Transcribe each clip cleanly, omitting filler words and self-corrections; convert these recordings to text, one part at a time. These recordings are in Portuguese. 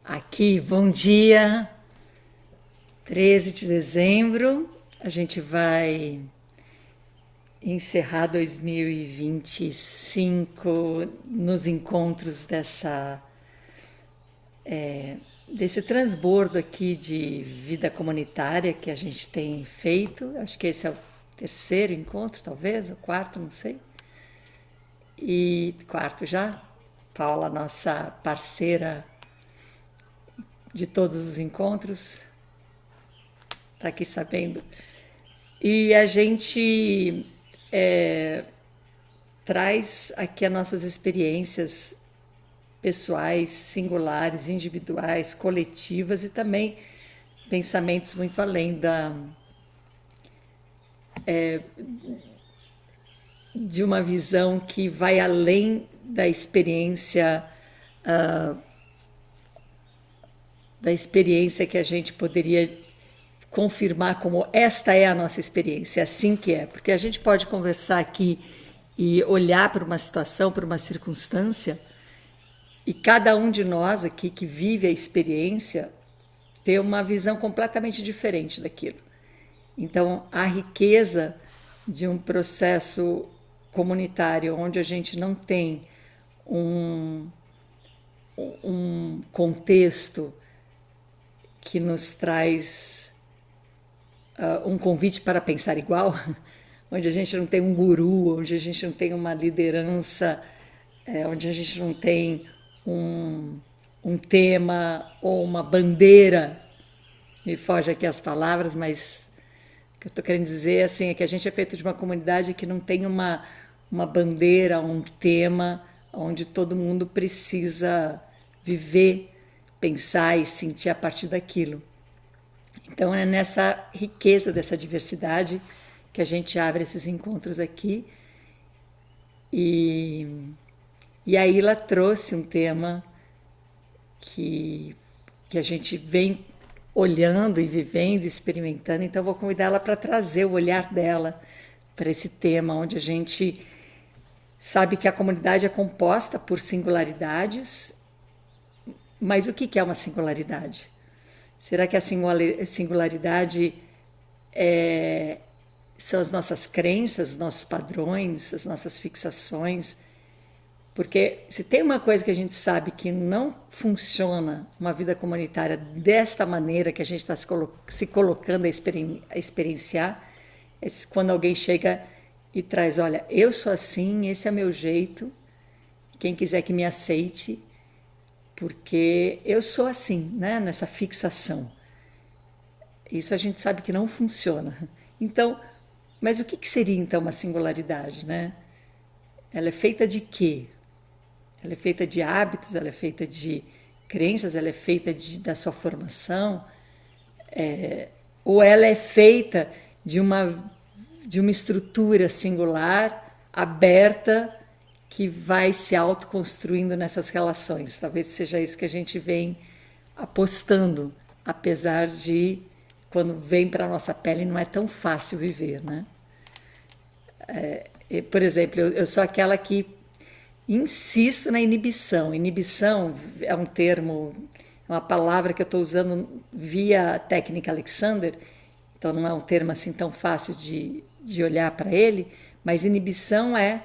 Aqui, bom dia, 13 de dezembro. A gente vai encerrar 2025 nos encontros desse transbordo aqui de vida comunitária que a gente tem feito. Acho que esse é o terceiro encontro, talvez, o quarto, não sei. E quarto já. Paula, nossa parceira de todos os encontros, está aqui sabendo. E a gente traz aqui as nossas experiências pessoais, singulares, individuais, coletivas e também pensamentos muito além de uma visão que vai além da experiência que a gente poderia confirmar como esta é a nossa experiência, é assim que é. Porque a gente pode conversar aqui e olhar para uma situação, para uma circunstância, e cada um de nós aqui que vive a experiência ter uma visão completamente diferente daquilo. Então, a riqueza de um processo comunitário onde a gente não tem um, um contexto que nos traz um convite para pensar igual, onde a gente não tem um guru, onde a gente não tem uma liderança, onde a gente não tem um tema ou uma bandeira. Me foge aqui as palavras, mas o que eu estou querendo dizer assim, é que a gente é feito de uma comunidade que não tem uma bandeira, um tema, onde todo mundo precisa viver, pensar e sentir a partir daquilo. Então é nessa riqueza dessa diversidade que a gente abre esses encontros aqui. E a Ila trouxe um tema que a gente vem olhando e vivendo, experimentando. Então vou convidar ela para trazer o olhar dela para esse tema, onde a gente sabe que a comunidade é composta por singularidades, mas o que é uma singularidade? Será que a singularidade são as nossas crenças, os nossos padrões, as nossas fixações? Porque se tem uma coisa que a gente sabe que não funciona uma vida comunitária desta maneira que a gente está se colocando a experienciar, é quando alguém chega e traz, olha, eu sou assim, esse é meu jeito, quem quiser que me aceite, porque eu sou assim, né? Nessa fixação. Isso a gente sabe que não funciona. Então, mas o que seria então uma singularidade, né? Ela é feita de quê? Ela é feita de hábitos, ela é feita de crenças, ela é feita da sua formação, ou ela é feita de uma estrutura singular, aberta, que vai se autoconstruindo nessas relações. Talvez seja isso que a gente vem apostando, apesar de, quando vem para a nossa pele, não é tão fácil viver, né? Por exemplo, eu sou aquela que insisto na inibição. Inibição é um termo, é uma palavra que eu estou usando via técnica Alexander, então não é um termo assim tão fácil de olhar para ele, mas inibição é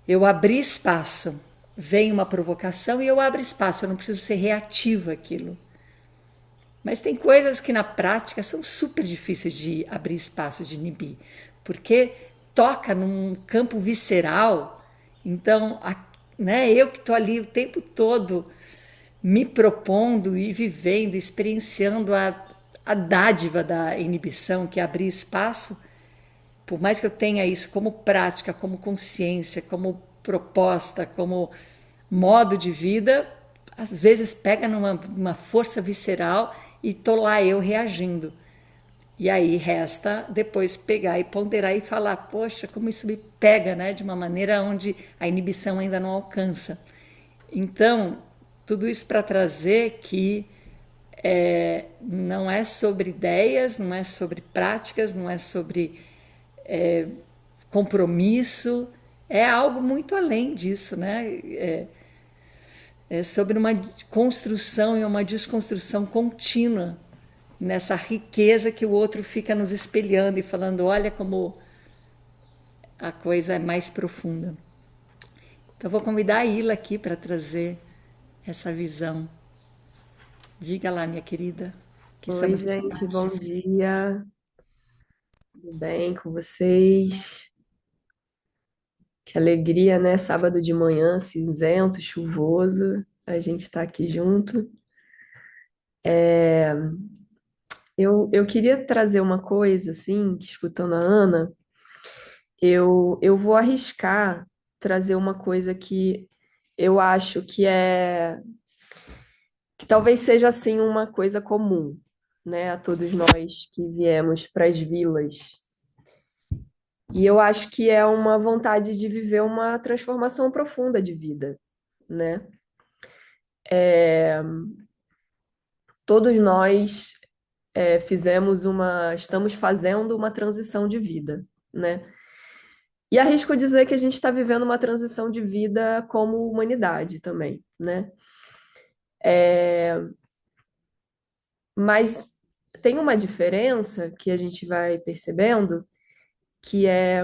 eu abrir espaço. Vem uma provocação e eu abro espaço, eu não preciso ser reativa àquilo. Mas tem coisas que na prática são super difíceis de abrir espaço, de inibir, porque toca num campo visceral. Então, né, eu que estou ali o tempo todo me propondo e vivendo, experienciando a dádiva da inibição, que é abrir espaço, por mais que eu tenha isso como prática, como consciência, como proposta, como modo de vida, às vezes pega numa força visceral e tô lá eu reagindo. E aí resta depois pegar e ponderar e falar, poxa, como isso me pega, né? De uma maneira onde a inibição ainda não alcança. Então, tudo isso para trazer que não é sobre ideias, não é sobre práticas, não é sobre compromisso, é algo muito além disso, né? É sobre uma construção e uma desconstrução contínua nessa riqueza que o outro fica nos espelhando e falando: olha como a coisa é mais profunda. Então, vou convidar a Ila aqui para trazer essa visão. Diga lá, minha querida, que Oi, estamos em gente, momentos bom difíceis. dia. Tudo bem com vocês? Que alegria, né? Sábado de manhã, cinzento, chuvoso. A gente tá aqui junto. Eu queria trazer uma coisa, assim, que escutando a Ana, eu vou arriscar trazer uma coisa que eu acho que talvez seja, assim, uma coisa comum, né? A todos nós que viemos para as vilas. E eu acho que é uma vontade de viver uma transformação profunda de vida, né? Todos nós estamos fazendo uma transição de vida, né? E arrisco dizer que a gente está vivendo uma transição de vida como humanidade também, né? Mas tem uma diferença que a gente vai percebendo, que é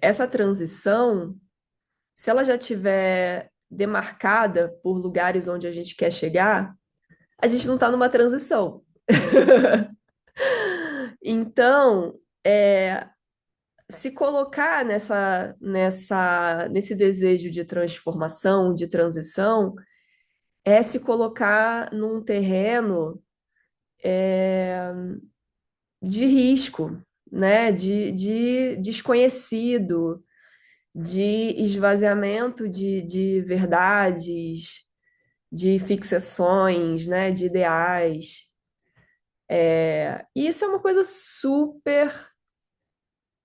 essa transição, se ela já tiver demarcada por lugares onde a gente quer chegar, a gente não está numa transição. Então, se colocar nesse desejo de transformação, de transição, é se colocar num terreno de risco, né? De desconhecido, de esvaziamento de verdades, de fixações, né? De ideais. E isso é uma coisa super.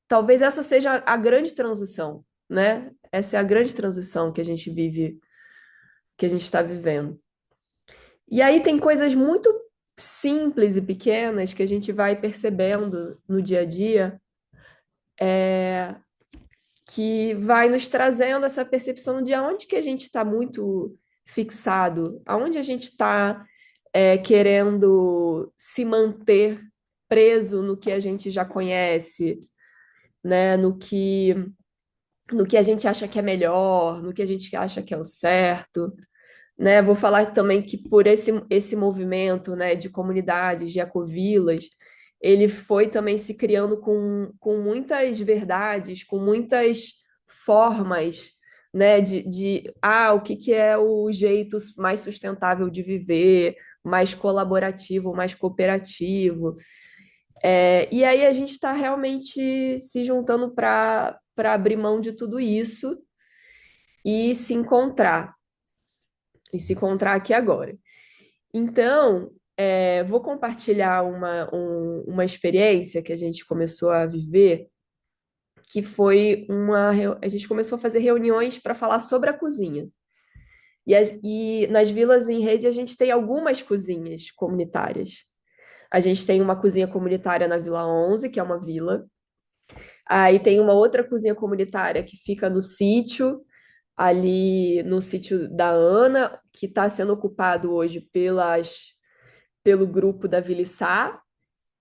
Talvez essa seja a grande transição, né? Essa é a grande transição que a gente vive, que a gente está vivendo. E aí tem coisas muito simples e pequenas que a gente vai percebendo no dia a dia, que vai nos trazendo essa percepção de aonde que a gente está muito fixado, aonde a gente está querendo se manter preso no que a gente já conhece, né? No que a gente acha que é melhor, no que a gente acha que é o certo, né? Vou falar também que por esse movimento, né, de comunidades, de ecovilas, ele foi também se criando com muitas verdades, com muitas formas, né, o que é o jeito mais sustentável de viver, mais colaborativo, mais cooperativo. E aí a gente está realmente se juntando para abrir mão de tudo isso e se encontrar, se encontrar aqui agora. Então, vou compartilhar uma experiência que a gente começou a viver, que foi a gente começou a fazer reuniões para falar sobre a cozinha. E nas vilas em rede a gente tem algumas cozinhas comunitárias. A gente tem uma cozinha comunitária na Vila 11, que é uma vila. Aí tem uma outra cozinha comunitária que fica no sítio, ali no sítio da Ana, que está sendo ocupado hoje pelo grupo da Vila Içá,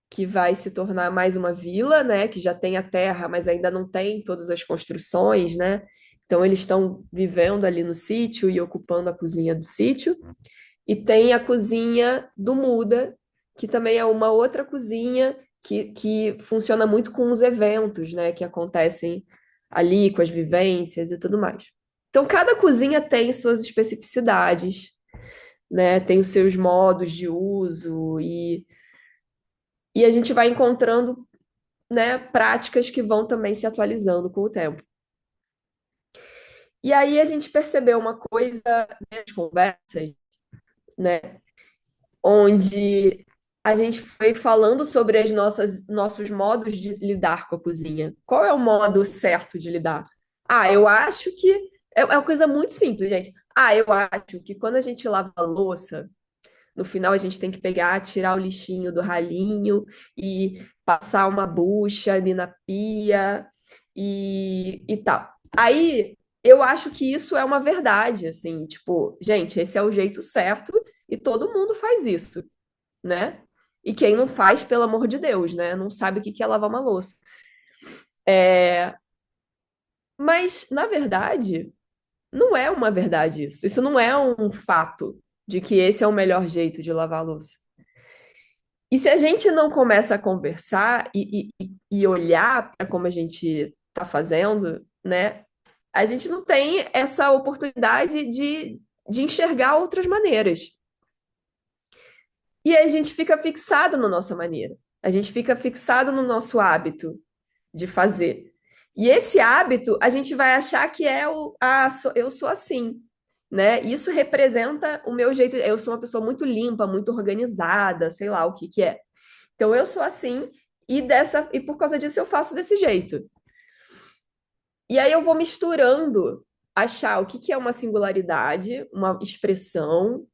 que vai se tornar mais uma vila, né? Que já tem a terra, mas ainda não tem todas as construções, né? Então eles estão vivendo ali no sítio e ocupando a cozinha do sítio. E tem a cozinha do Muda, que também é uma outra cozinha que funciona muito com os eventos, né? Que acontecem ali, com as vivências e tudo mais. Então, cada cozinha tem suas especificidades, né? Tem os seus modos de uso e a gente vai encontrando, né, práticas que vão também se atualizando com o tempo. E aí a gente percebeu uma coisa nas conversas, né, onde a gente foi falando sobre as nossos modos de lidar com a cozinha. Qual é o modo certo de lidar? Eu acho que é uma coisa muito simples, gente. Eu acho que quando a gente lava a louça, no final a gente tem que pegar, tirar o lixinho do ralinho e passar uma bucha ali na pia e tal. Aí eu acho que isso é uma verdade, assim, tipo, gente, esse é o jeito certo e todo mundo faz isso, né? E quem não faz, pelo amor de Deus, né? Não sabe o que que é lavar uma louça. É, mas, na verdade, não é uma verdade isso. Isso não é um fato de que esse é o melhor jeito de lavar a louça. E se a gente não começa a conversar e olhar para como a gente está fazendo, né? A gente não tem essa oportunidade de enxergar outras maneiras. E aí a gente fica fixado na nossa maneira. A gente fica fixado no nosso hábito de fazer. E esse hábito, a gente vai achar que é eu sou assim, né? Isso representa o meu jeito. Eu sou uma pessoa muito limpa, muito organizada, sei lá o que que é. Então eu sou assim e por causa disso eu faço desse jeito. E aí eu vou misturando, achar o que que é uma singularidade, uma expressão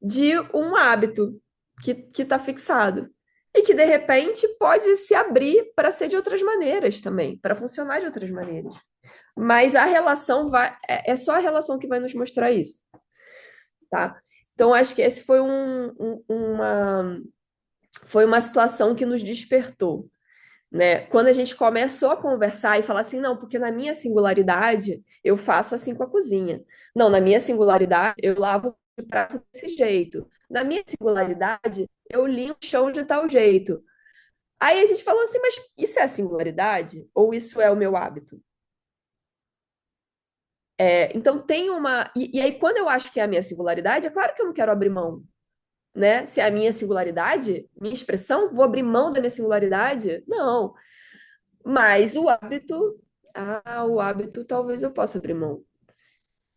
de um hábito que está fixado. E que, de repente, pode se abrir para ser de outras maneiras também, para funcionar de outras maneiras. Mas a relação é só a relação que vai nos mostrar isso, tá? Então, acho que esse foi foi uma situação que nos despertou, né? Quando a gente começou a conversar e falar assim, não, porque na minha singularidade eu faço assim com a cozinha. Não, na minha singularidade eu lavo o prato desse jeito. Na minha singularidade eu limpo o chão de tal jeito. Aí a gente falou assim, mas isso é a singularidade ou isso é o meu hábito? Então tem uma. E aí, quando eu acho que é a minha singularidade, é claro que eu não quero abrir mão, né? Se é a minha singularidade, minha expressão, vou abrir mão da minha singularidade? Não. Mas o hábito talvez eu possa abrir mão.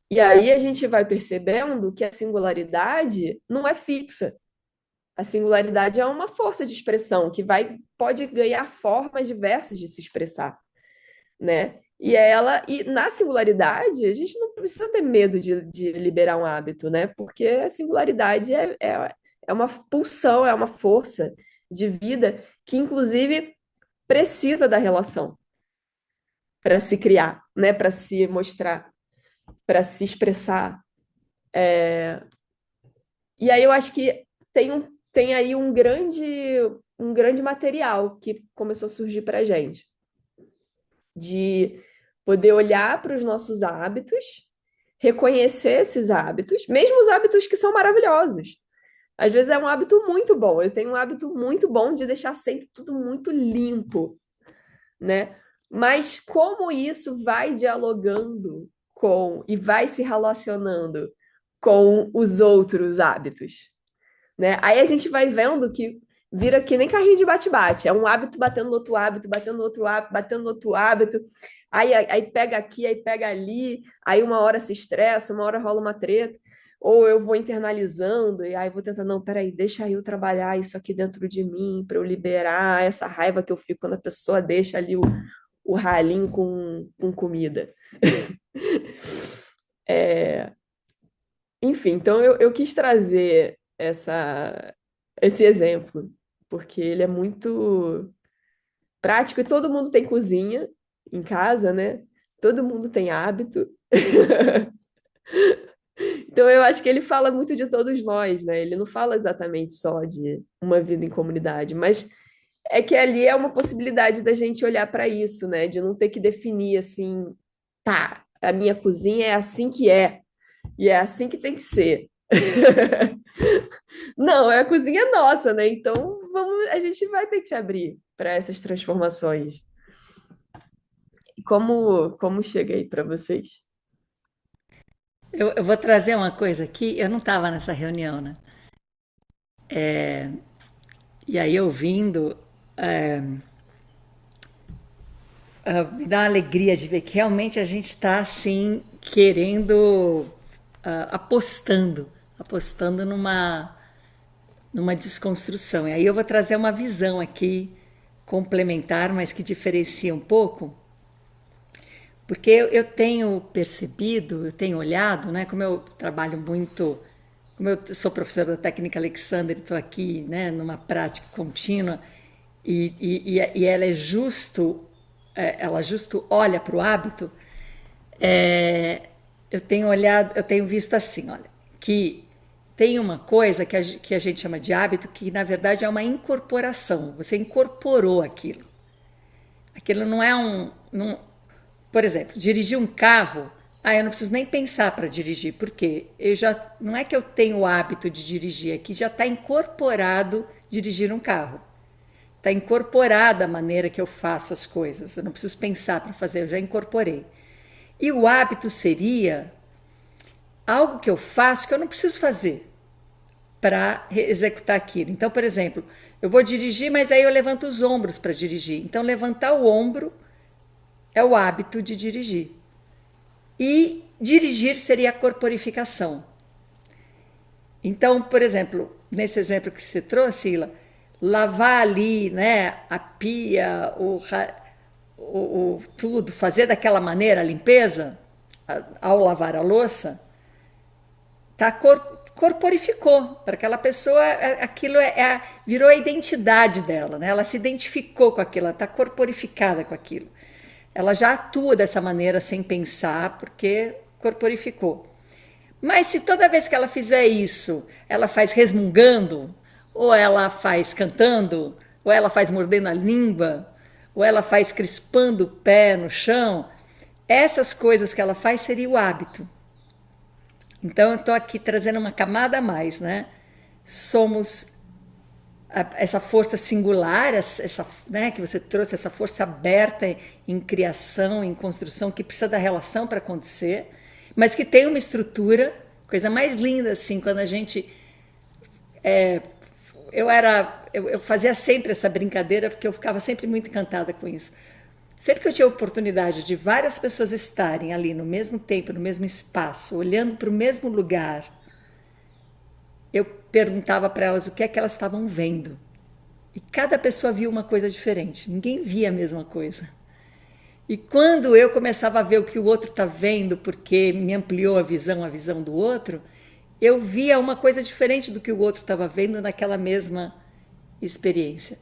E aí a gente vai percebendo que a singularidade não é fixa. A singularidade é uma força de expressão que pode ganhar formas diversas de se expressar, né? E na singularidade, a gente não precisa ter medo de liberar um hábito, né? Porque a singularidade é uma pulsão, é uma força de vida que, inclusive, precisa da relação para se criar, né? Para se mostrar, para se expressar. E aí eu acho que tem aí um grande material que começou a surgir para a gente, de poder olhar para os nossos hábitos, reconhecer esses hábitos, mesmo os hábitos que são maravilhosos. Às vezes é um hábito muito bom. Eu tenho um hábito muito bom de deixar sempre tudo muito limpo, né? Mas como isso vai dialogando com e vai se relacionando com os outros hábitos, né? Aí a gente vai vendo que vira que nem carrinho de bate-bate, é um hábito batendo no outro hábito, batendo no outro hábito, batendo no outro hábito. Aí pega aqui, aí pega ali, aí uma hora se estressa, uma hora rola uma treta, ou eu vou internalizando, e aí vou tentando, não, peraí, deixa eu trabalhar isso aqui dentro de mim, para eu liberar essa raiva que eu fico quando a pessoa deixa ali o ralinho com comida. É, enfim, então eu quis trazer esse exemplo, porque ele é muito prático e todo mundo tem cozinha em casa, né? Todo mundo tem hábito. Então eu acho que ele fala muito de todos nós, né? Ele não fala exatamente só de uma vida em comunidade, mas é que ali é uma possibilidade da gente olhar para isso, né? De não ter que definir assim, tá, a minha cozinha é assim que é, e é assim que tem que ser. Não, é a cozinha nossa, né? Então a gente vai ter que se abrir para essas transformações. E como chega aí para vocês? Eu vou trazer uma coisa aqui. Eu não estava nessa reunião, né? E aí ouvindo, me dá uma alegria de ver que realmente a gente está assim querendo, apostando numa desconstrução. E aí eu vou trazer uma visão aqui complementar, mas que diferencia um pouco, porque eu tenho percebido, eu tenho olhado, né, como eu trabalho muito, como eu sou professora da técnica Alexander, estou aqui, né, numa prática contínua, e ela é justo, ela justo olha para o hábito. Eu tenho olhado, eu tenho visto assim, olha, que tem uma coisa que a gente chama de hábito, que na verdade é uma incorporação. Você incorporou aquilo. Aquilo não é não, por exemplo, dirigir um carro, eu não preciso nem pensar para dirigir, porque eu já não é que eu tenho o hábito de dirigir, aqui já está incorporado dirigir um carro. Está incorporada a maneira que eu faço as coisas. Eu não preciso pensar para fazer, eu já incorporei. E o hábito seria algo que eu faço que eu não preciso fazer para executar aquilo. Então, por exemplo, eu vou dirigir, mas aí eu levanto os ombros para dirigir. Então, levantar o ombro é o hábito de dirigir. E dirigir seria a corporificação. Então, por exemplo, nesse exemplo que você trouxe, Ila, lavar ali, né, a pia, tudo, fazer daquela maneira a limpeza, ao lavar a louça, tá, corporificou para aquela pessoa, aquilo virou a identidade dela, né? Ela se identificou com aquilo, ela está corporificada com aquilo. Ela já atua dessa maneira sem pensar, porque corporificou. Mas se toda vez que ela fizer isso, ela faz resmungando, ou ela faz cantando, ou ela faz mordendo a língua, ou ela faz crispando o pé no chão, essas coisas que ela faz seria o hábito. Então eu estou aqui trazendo uma camada a mais, né? Somos essa força singular, essa, né, que você trouxe, essa força aberta em criação, em construção, que precisa da relação para acontecer, mas que tem uma estrutura, coisa mais linda assim, quando a gente eu fazia sempre essa brincadeira porque eu ficava sempre muito encantada com isso. Sempre que eu tinha a oportunidade de várias pessoas estarem ali no mesmo tempo, no mesmo espaço, olhando para o mesmo lugar, eu perguntava para elas o que é que elas estavam vendo. E cada pessoa via uma coisa diferente, ninguém via a mesma coisa. E quando eu começava a ver o que o outro está vendo, porque me ampliou a visão do outro, eu via uma coisa diferente do que o outro estava vendo naquela mesma experiência.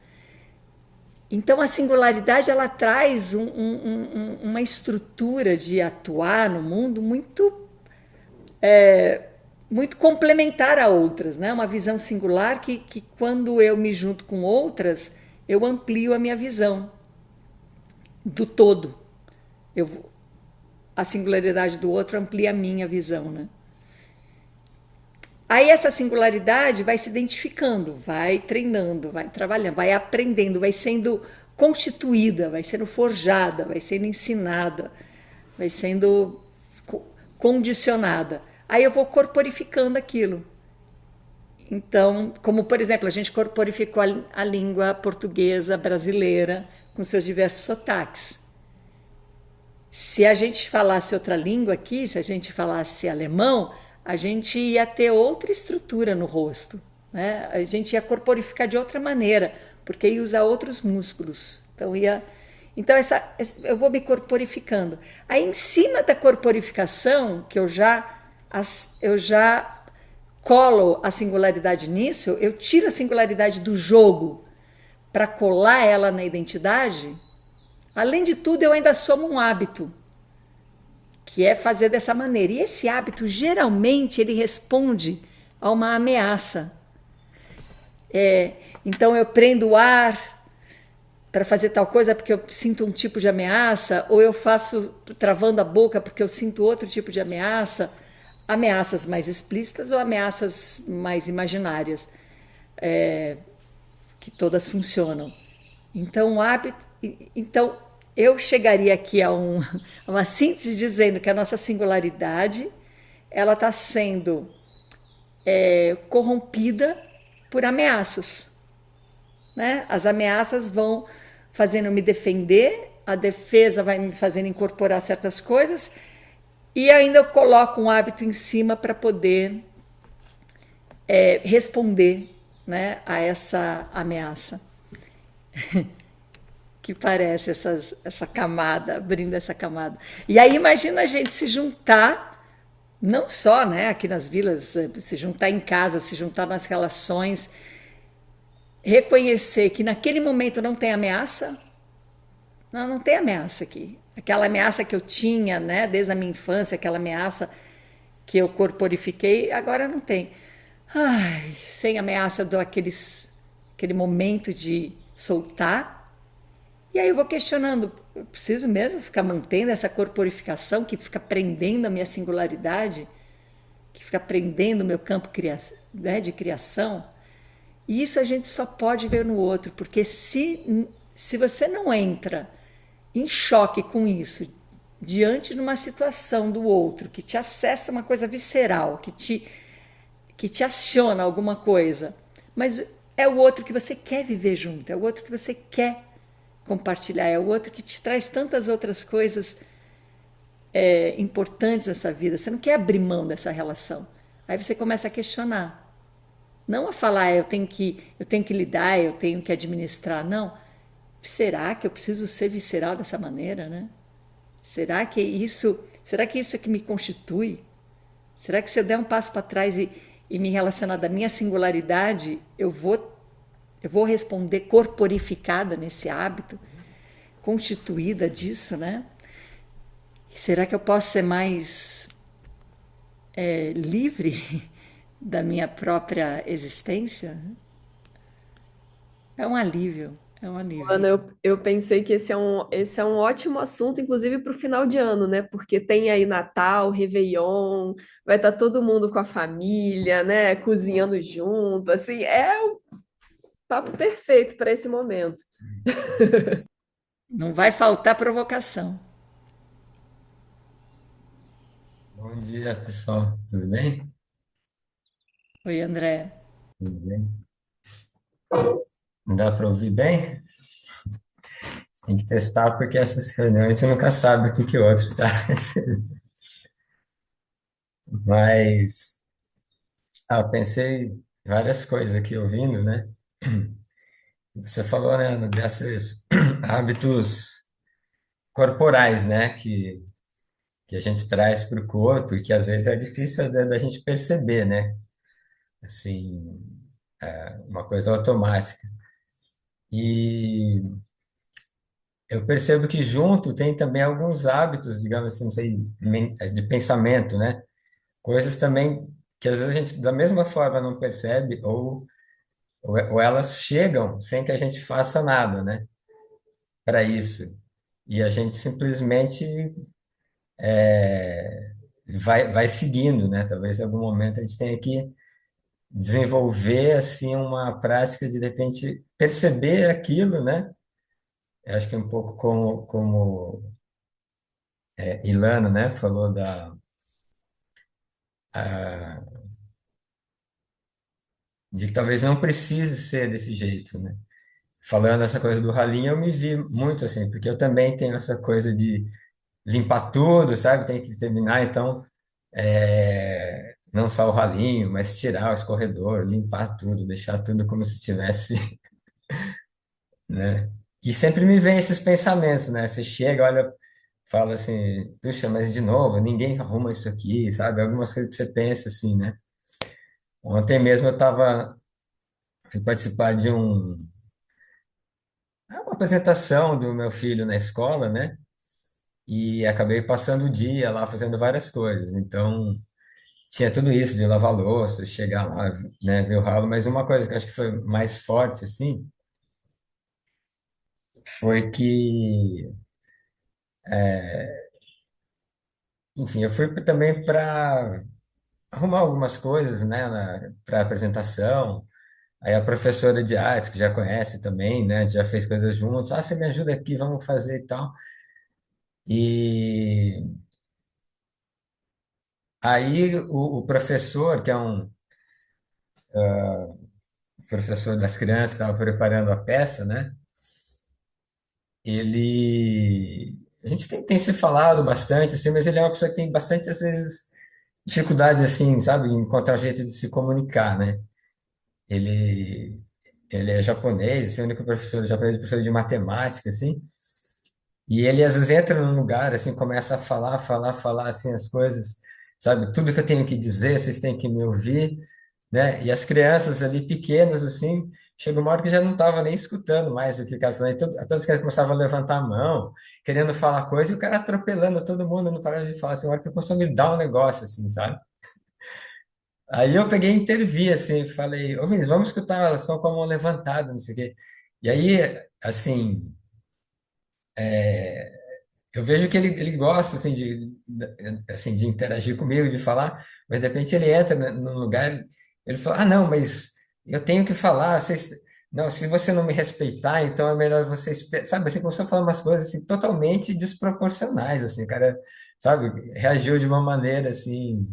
Então a singularidade ela traz uma estrutura de atuar no mundo muito complementar a outras, né? Uma visão singular que quando eu me junto com outras, eu amplio a minha visão do todo. A singularidade do outro amplia a minha visão, né? Aí essa singularidade vai se identificando, vai treinando, vai trabalhando, vai aprendendo, vai sendo constituída, vai sendo forjada, vai sendo ensinada, vai sendo condicionada. Aí eu vou corporificando aquilo. Então, como por exemplo, a gente corporificou a língua portuguesa brasileira com seus diversos sotaques. Se a gente falasse outra língua aqui, se a gente falasse alemão, a gente ia ter outra estrutura no rosto, né? A gente ia corporificar de outra maneira, porque ia usar outros músculos. Então eu vou me corporificando. Aí em cima da corporificação, que eu já colo a singularidade nisso, eu tiro a singularidade do jogo para colar ela na identidade. Além de tudo, eu ainda somo um hábito, que é fazer dessa maneira. E esse hábito, geralmente, ele responde a uma ameaça. Então, eu prendo o ar para fazer tal coisa porque eu sinto um tipo de ameaça, ou eu faço travando a boca porque eu sinto outro tipo de ameaça, ameaças mais explícitas ou ameaças mais imaginárias, que todas funcionam. Então, o hábito... Então, eu chegaria aqui a uma síntese dizendo que a nossa singularidade ela está sendo corrompida por ameaças, né? As ameaças vão fazendo me defender, a defesa vai me fazendo incorporar certas coisas e ainda eu coloco um hábito em cima para poder responder, né, a essa ameaça. Que parece essa camada, abrindo essa camada. E aí imagina a gente se juntar, não só, né, aqui nas vilas, se juntar em casa, se juntar nas relações, reconhecer que naquele momento não tem ameaça, Não, não tem ameaça aqui. Aquela ameaça que eu tinha, né, desde a minha infância, aquela ameaça que eu corporifiquei, agora não tem. Ai, sem ameaça eu dou aquele momento de soltar. E aí eu vou questionando, eu preciso mesmo ficar mantendo essa corporificação que fica prendendo a minha singularidade, que fica prendendo o meu campo né, de criação? E isso a gente só pode ver no outro, porque se você não entra em choque com isso, diante de uma situação do outro, que te acessa uma coisa visceral, que te aciona alguma coisa, mas é o outro que você quer viver junto, é o outro que você quer compartilhar, é o outro que te traz tantas outras coisas importantes nessa vida, você não quer abrir mão dessa relação. Aí você começa a questionar. Não a falar, eu tenho que lidar, eu tenho que administrar. Não. Será que eu preciso ser visceral dessa maneira, né? Será que isso é que me constitui? Será que se eu der um passo para trás e me relacionar da minha singularidade, eu vou responder corporificada nesse hábito, constituída disso, né? Será que eu posso ser mais livre da minha própria existência? É um alívio, é um alívio. Ana, eu pensei que esse é um ótimo assunto, inclusive para o final de ano, né? Porque tem aí Natal, Réveillon, vai estar todo mundo com a família, né? Cozinhando junto, assim, é o papo perfeito para esse momento. Não vai faltar provocação. Bom dia, pessoal. Tudo bem? Oi, André. Tudo bem. Dá para ouvir bem? Tem que testar porque essas reuniões você nunca sabe o que que o outro está recebendo. Mas, pensei várias coisas aqui ouvindo, né? Você falou, né, Ana, desses hábitos corporais, né, que a gente traz para o corpo e que às vezes é difícil da gente perceber, né? Assim, uma coisa automática. E eu percebo que junto tem também alguns hábitos, digamos assim, não sei, de pensamento, né? Coisas também que às vezes a gente da mesma forma não percebe ou elas chegam sem que a gente faça nada, né? Para isso. E a gente simplesmente vai seguindo, né? Talvez em algum momento a gente tenha que desenvolver assim uma prática de repente perceber aquilo, né? Eu acho que é um pouco como Ilana, né? Falou a- de que talvez não precise ser desse jeito, né? Falando essa coisa do ralinho, eu me vi muito assim, porque eu também tenho essa coisa de limpar tudo, sabe? Tem que terminar, então, não só o ralinho, mas tirar o escorredor, limpar tudo, deixar tudo como se estivesse, né? E sempre me vem esses pensamentos, né? Você chega, olha, fala assim, puxa, mas de novo, ninguém arruma isso aqui, sabe? Algumas coisas que você pensa assim, né? Ontem mesmo fui participar de uma apresentação do meu filho na escola, né? E acabei passando o dia lá fazendo várias coisas. Então, tinha tudo isso de lavar louça, chegar lá, né, ver o ralo. Mas uma coisa que eu acho que foi mais forte, assim, foi que, enfim, eu fui também para arrumar algumas coisas, né, para apresentação. Aí a professora de artes, que já conhece também, né, já fez coisas juntos. Ah, você me ajuda aqui, vamos fazer e tal. E aí o professor, que é um professor das crianças que estava preparando a peça, né? A gente tem se falado bastante, assim, mas ele é uma pessoa que tem bastante, às vezes, dificuldade, assim, sabe, em encontrar um jeito de se comunicar, né? Ele, ele é japonês, assim, o único professor japonês, professor de matemática, assim, e ele, às vezes, entra num lugar, assim, começa a falar, assim, as coisas, sabe? Tudo que eu tenho que dizer, vocês têm que me ouvir, né? E as crianças ali pequenas, assim, chegou uma hora que já não estava nem escutando mais o que o cara falou. E todas as crianças começavam a levantar a mão, querendo falar coisa, e o cara atropelando todo mundo, não parava de falar assim, uma hora que começou a me dar um negócio, assim, sabe? Aí eu peguei e intervi, assim, falei, ô Vinícius, vamos escutar, elas estão com a mão levantada, não sei o quê. E aí, assim, eu vejo que ele gosta, assim, de interagir comigo, de falar, mas de repente ele entra num lugar, ele fala, ah, não, mas eu tenho que falar, não, se você não me respeitar, então é melhor você, sabe, assim, começou a falar umas coisas, assim, totalmente desproporcionais, assim, o cara, sabe, reagiu de uma maneira, assim,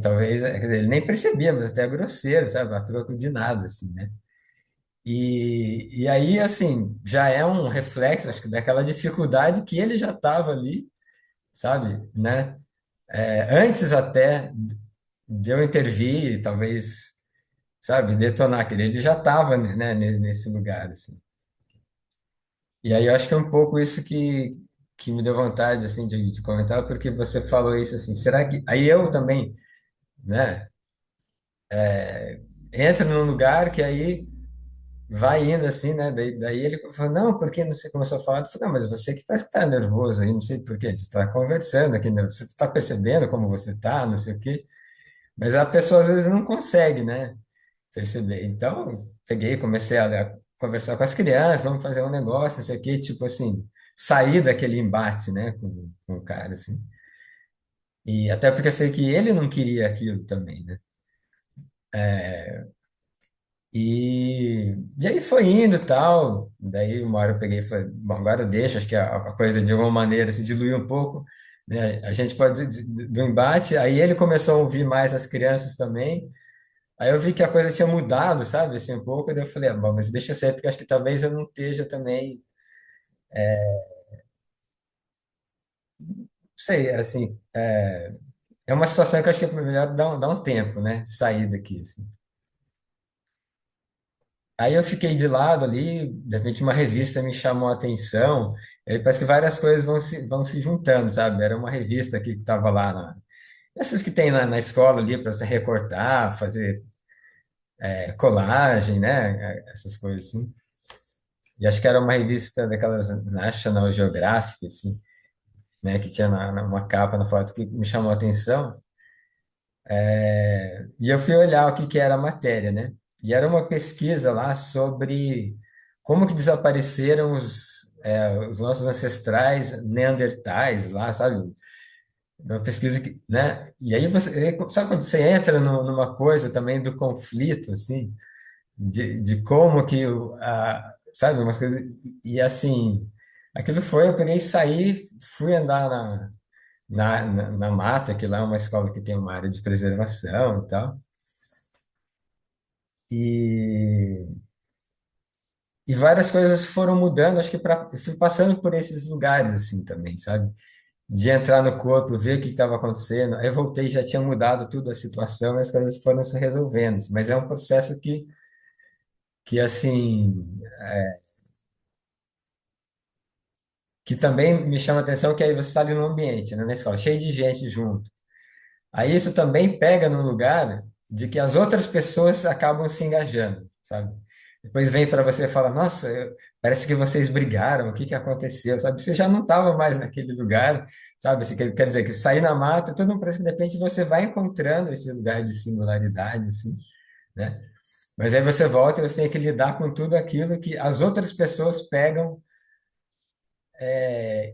talvez, quer dizer, ele nem percebia, mas até grosseiro, sabe, a troco de nada, assim, né? E aí, assim, já é um reflexo, acho que daquela dificuldade que ele já estava ali, sabe, né? Antes até de eu intervir, talvez, sabe, detonar aquele, ele já estava, né, nesse lugar, assim. E aí eu acho que é um pouco isso que me deu vontade, assim, de comentar, porque você falou isso, assim, será que... Aí eu também, né, entro num lugar que aí vai indo assim, né? Daí ele falou, não, porque não sei, começou a falar, eu falei, não, mas você que parece que tá nervoso aí, não sei por quê, você está conversando aqui, né? Você está percebendo como você tá, não sei o quê, mas a pessoa às vezes não consegue, né? Perceber. Então, eu peguei, comecei a conversar com as crianças, vamos fazer um negócio, isso aqui, tipo assim, sair daquele embate, né, com o cara, assim. E até porque eu sei que ele não queria aquilo também, né? E aí foi indo e tal. Daí uma hora eu peguei e falei, bom, agora deixa, acho que a coisa de alguma maneira se diluiu um pouco, né? A gente pode do embate. Aí ele começou a ouvir mais as crianças também. Aí eu vi que a coisa tinha mudado, sabe, assim, um pouco. E daí eu falei, ah, bom, mas deixa eu ser, porque acho que talvez eu não esteja também, sei, assim, é uma situação que eu acho que é melhor dar um tempo, né? Sair daqui, assim. Aí eu fiquei de lado ali, de repente uma revista me chamou a atenção, aí parece que várias coisas vão se juntando, sabe? Era uma revista que estava lá, essas que tem na escola ali para você recortar, fazer colagem, né? Essas coisas assim. E acho que era uma revista daquelas National Geographic, assim, né? Que tinha uma capa na foto que me chamou a atenção. E eu fui olhar o que que era a matéria, né? E era uma pesquisa lá sobre como que desapareceram os nossos ancestrais neandertais lá, sabe? Uma pesquisa que, né? E aí sabe quando você entra numa coisa também do conflito, assim, de como que, sabe, umas coisas, e assim, aquilo foi, eu peguei e saí, fui andar na mata, que lá é uma escola que tem uma área de preservação e tal. E, e várias coisas foram mudando, acho que eu fui passando por esses lugares assim também, sabe? De entrar no corpo, ver o que estava acontecendo. Aí eu voltei, já tinha mudado tudo a situação, e as coisas foram se resolvendo. Mas é um processo que assim, que também me chama a atenção, que aí você está ali no ambiente, né, na escola, cheio de gente junto. Aí isso também pega no lugar de que as outras pessoas acabam se engajando, sabe? Depois vem para você e fala, nossa, parece que vocês brigaram, o que que aconteceu, sabe? Você já não estava mais naquele lugar, sabe? Você quer dizer que sair na mata, tudo parece que de repente você vai encontrando esse lugar de singularidade, assim, né? Mas aí você volta e você tem que lidar com tudo aquilo que as outras pessoas pegam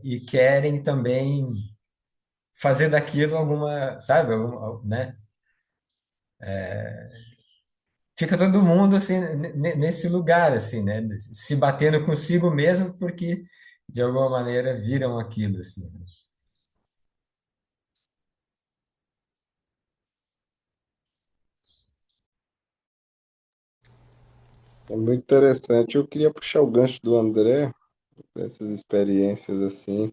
e querem também fazer daquilo alguma, sabe? Né? Fica todo mundo assim nesse lugar assim, né? Se batendo consigo mesmo porque de alguma maneira viram aquilo assim. É muito interessante. Eu queria puxar o gancho do André, dessas experiências assim,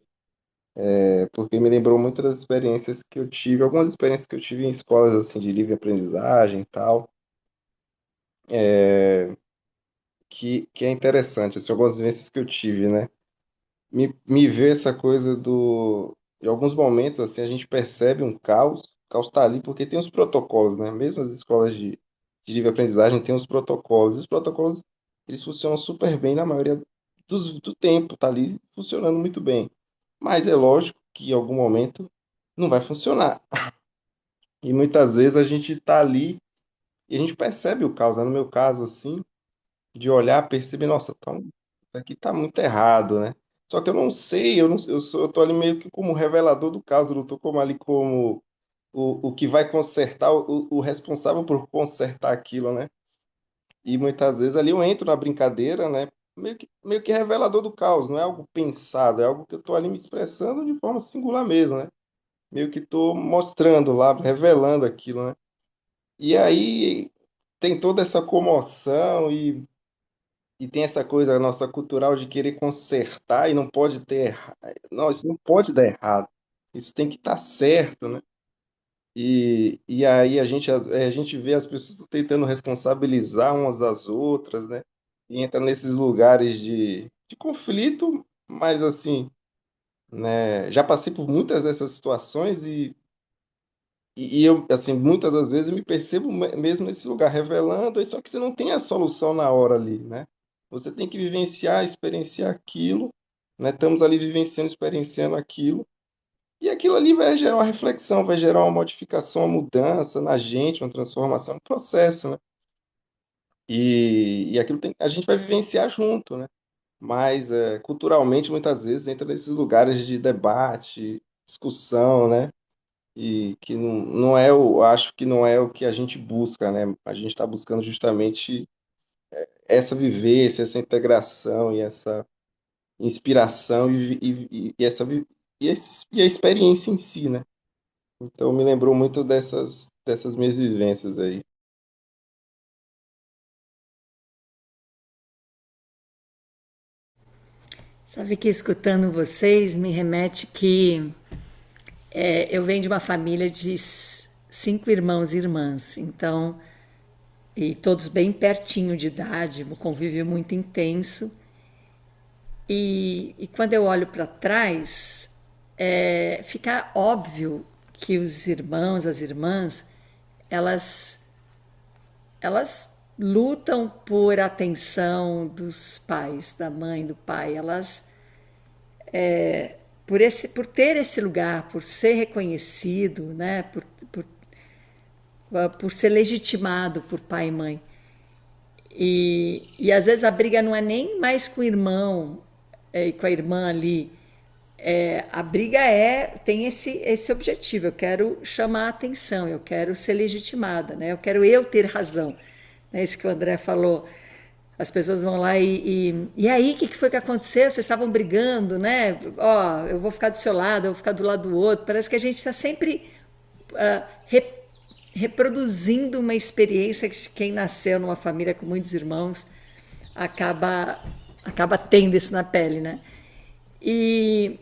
porque me lembrou muito das experiências que eu tive, algumas experiências que eu tive em escolas assim de livre aprendizagem e tal, que é interessante, assim, algumas vivências que eu tive, né? Me vê essa coisa do. Em alguns momentos, assim, a gente percebe um caos, o caos está ali porque tem os protocolos, né? Mesmo as escolas de aprendizagem tem os protocolos. E os protocolos, eles funcionam super bem na maioria do tempo, tá ali funcionando muito bem. Mas é lógico que em algum momento não vai funcionar. E muitas vezes a gente tá ali e a gente percebe o caos, né? No meu caso, assim, de olhar, perceber, nossa, isso aqui tá muito errado, né? Só que eu não sei, eu, não, eu tô ali meio que como revelador do caos, eu não tô como ali como o que vai consertar, o responsável por consertar aquilo, né? E muitas vezes ali eu entro na brincadeira, né? Meio que revelador do caos, não é algo pensado, é algo que eu tô ali me expressando de forma singular mesmo, né? Meio que tô mostrando lá, revelando aquilo, né? E aí tem toda essa comoção e tem essa coisa nossa cultural de querer consertar e não pode ter errado. Não, isso não pode dar errado. Isso tem que estar certo, né? E aí a gente vê as pessoas tentando responsabilizar umas às outras, né? E entra nesses lugares de conflito, mas assim, né? Já passei por muitas dessas situações e eu, assim, muitas das vezes eu me percebo mesmo nesse lugar, revelando, só que você não tem a solução na hora ali, né? Você tem que vivenciar, experienciar aquilo, né? Estamos ali vivenciando, experienciando aquilo, e aquilo ali vai gerar uma reflexão, vai gerar uma modificação, uma mudança na gente, uma transformação, um processo, né? E aquilo tem, a gente vai vivenciar junto, né? Mas culturalmente, muitas vezes, entra nesses lugares de debate, discussão, né? E que não é o, acho que não é o que a gente busca, né? A gente está buscando justamente essa vivência, essa integração e essa inspiração e essa e a experiência em si, né? Então me lembrou muito dessas minhas vivências aí. Sabe que escutando vocês me remete que eu venho de uma família de 5 irmãos e irmãs, então, e todos bem pertinho de idade, um convívio muito intenso. E quando eu olho para trás, fica óbvio que os irmãos, as irmãs, elas, elas lutam por atenção dos pais, da mãe, do pai. Elas por ter esse lugar, por ser reconhecido, né, por ser legitimado por pai e mãe. E às vezes a briga não é nem mais com o irmão e com a irmã ali. A briga tem esse objetivo. Eu quero chamar a atenção, eu quero ser legitimada, né? Eu quero ter razão. É isso que o André falou. As pessoas vão lá e aí, o que foi que aconteceu? Vocês estavam brigando, né? Ó, eu vou ficar do seu lado, eu vou ficar do lado do outro. Parece que a gente está sempre ah, re- reproduzindo uma experiência que quem nasceu numa família com muitos irmãos acaba, acaba tendo isso na pele, né? E,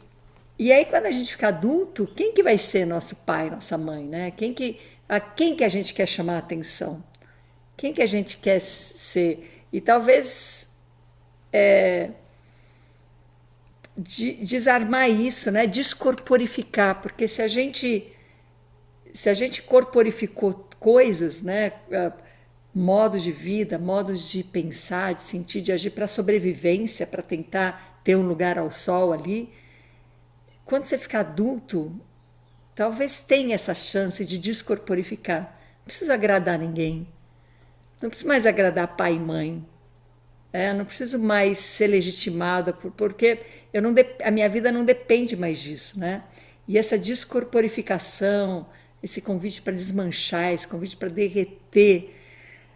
e aí, quando a gente fica adulto, quem que vai ser nosso pai, nossa mãe, né? A quem que a gente quer chamar a atenção? Quem que a gente quer ser? E talvez desarmar isso, né? Descorporificar, porque se a gente corporificou coisas, né? Modos de vida, modos de pensar, de sentir, de agir para sobrevivência, para tentar ter um lugar ao sol ali. Quando você ficar adulto, talvez tenha essa chance de descorporificar. Não preciso agradar ninguém. Não preciso mais agradar pai e mãe. Não preciso mais ser legitimada porque a minha vida não depende mais disso, né? E essa descorporificação, esse convite para desmanchar, esse convite para derreter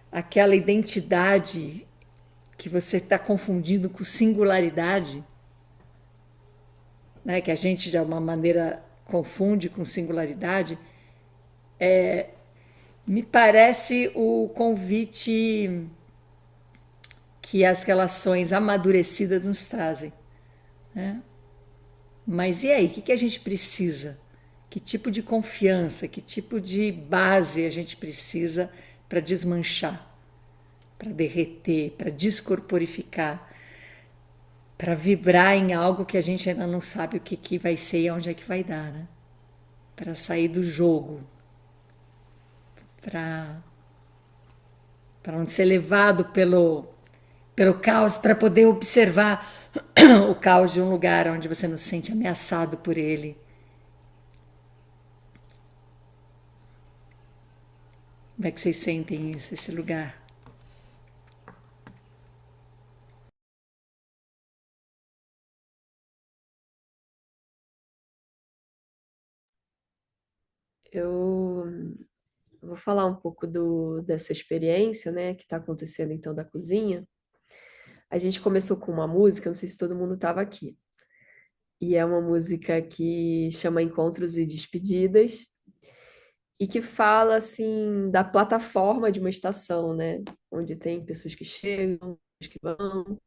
aquela identidade que você está confundindo com singularidade, né? Que a gente de alguma maneira confunde com singularidade, me parece o convite que as relações amadurecidas nos trazem. Né? Mas e aí, o que a gente precisa? Que tipo de confiança, que tipo de base a gente precisa para desmanchar, para derreter, para descorporificar, para vibrar em algo que a gente ainda não sabe o que vai ser e onde é que vai dar, né? Para sair do jogo, para para não ser levado pelo caos, para poder observar o caos de um lugar onde você não se sente ameaçado por ele. Como é que vocês sentem isso, esse lugar? Eu vou falar um pouco dessa experiência, né, que está acontecendo então da cozinha. A gente começou com uma música, não sei se todo mundo estava aqui, e é uma música que chama Encontros e Despedidas, e que fala, assim, da plataforma de uma estação, né, onde tem pessoas que chegam, pessoas que vão,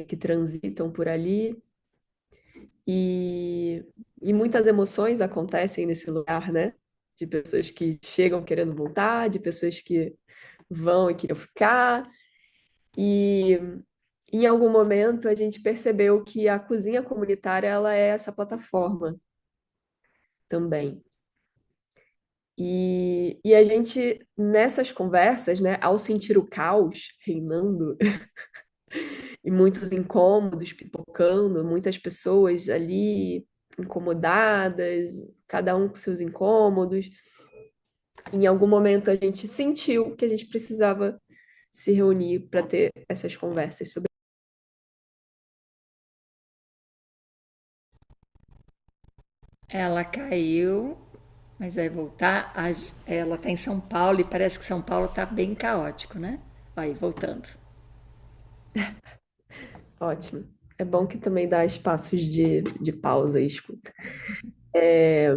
que transitam por ali, e, e muitas emoções acontecem nesse lugar, né, de pessoas que chegam querendo voltar, de pessoas que vão e queriam ficar, e em algum momento a gente percebeu que a cozinha comunitária ela é essa plataforma também. E a gente, nessas conversas, né, ao sentir o caos reinando e muitos incômodos pipocando, muitas pessoas ali incomodadas, cada um com seus incômodos, em algum momento a gente sentiu que a gente precisava se reunir para ter essas conversas sobre. Ela caiu, mas vai voltar. Ela está em São Paulo e parece que São Paulo está bem caótico, né? Aí, voltando. Ótimo. É bom que também dá espaços de pausa e escuta. É,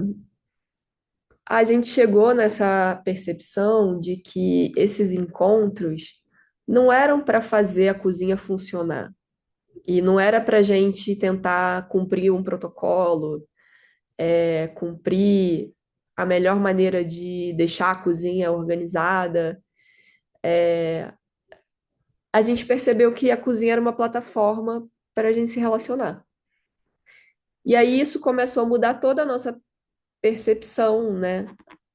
a gente chegou nessa percepção de que esses encontros não eram para fazer a cozinha funcionar. E não era para a gente tentar cumprir um protocolo, cumprir a melhor maneira de deixar a cozinha organizada. A gente percebeu que a cozinha era uma plataforma para a gente se relacionar. E aí isso começou a mudar toda a nossa percepção, né,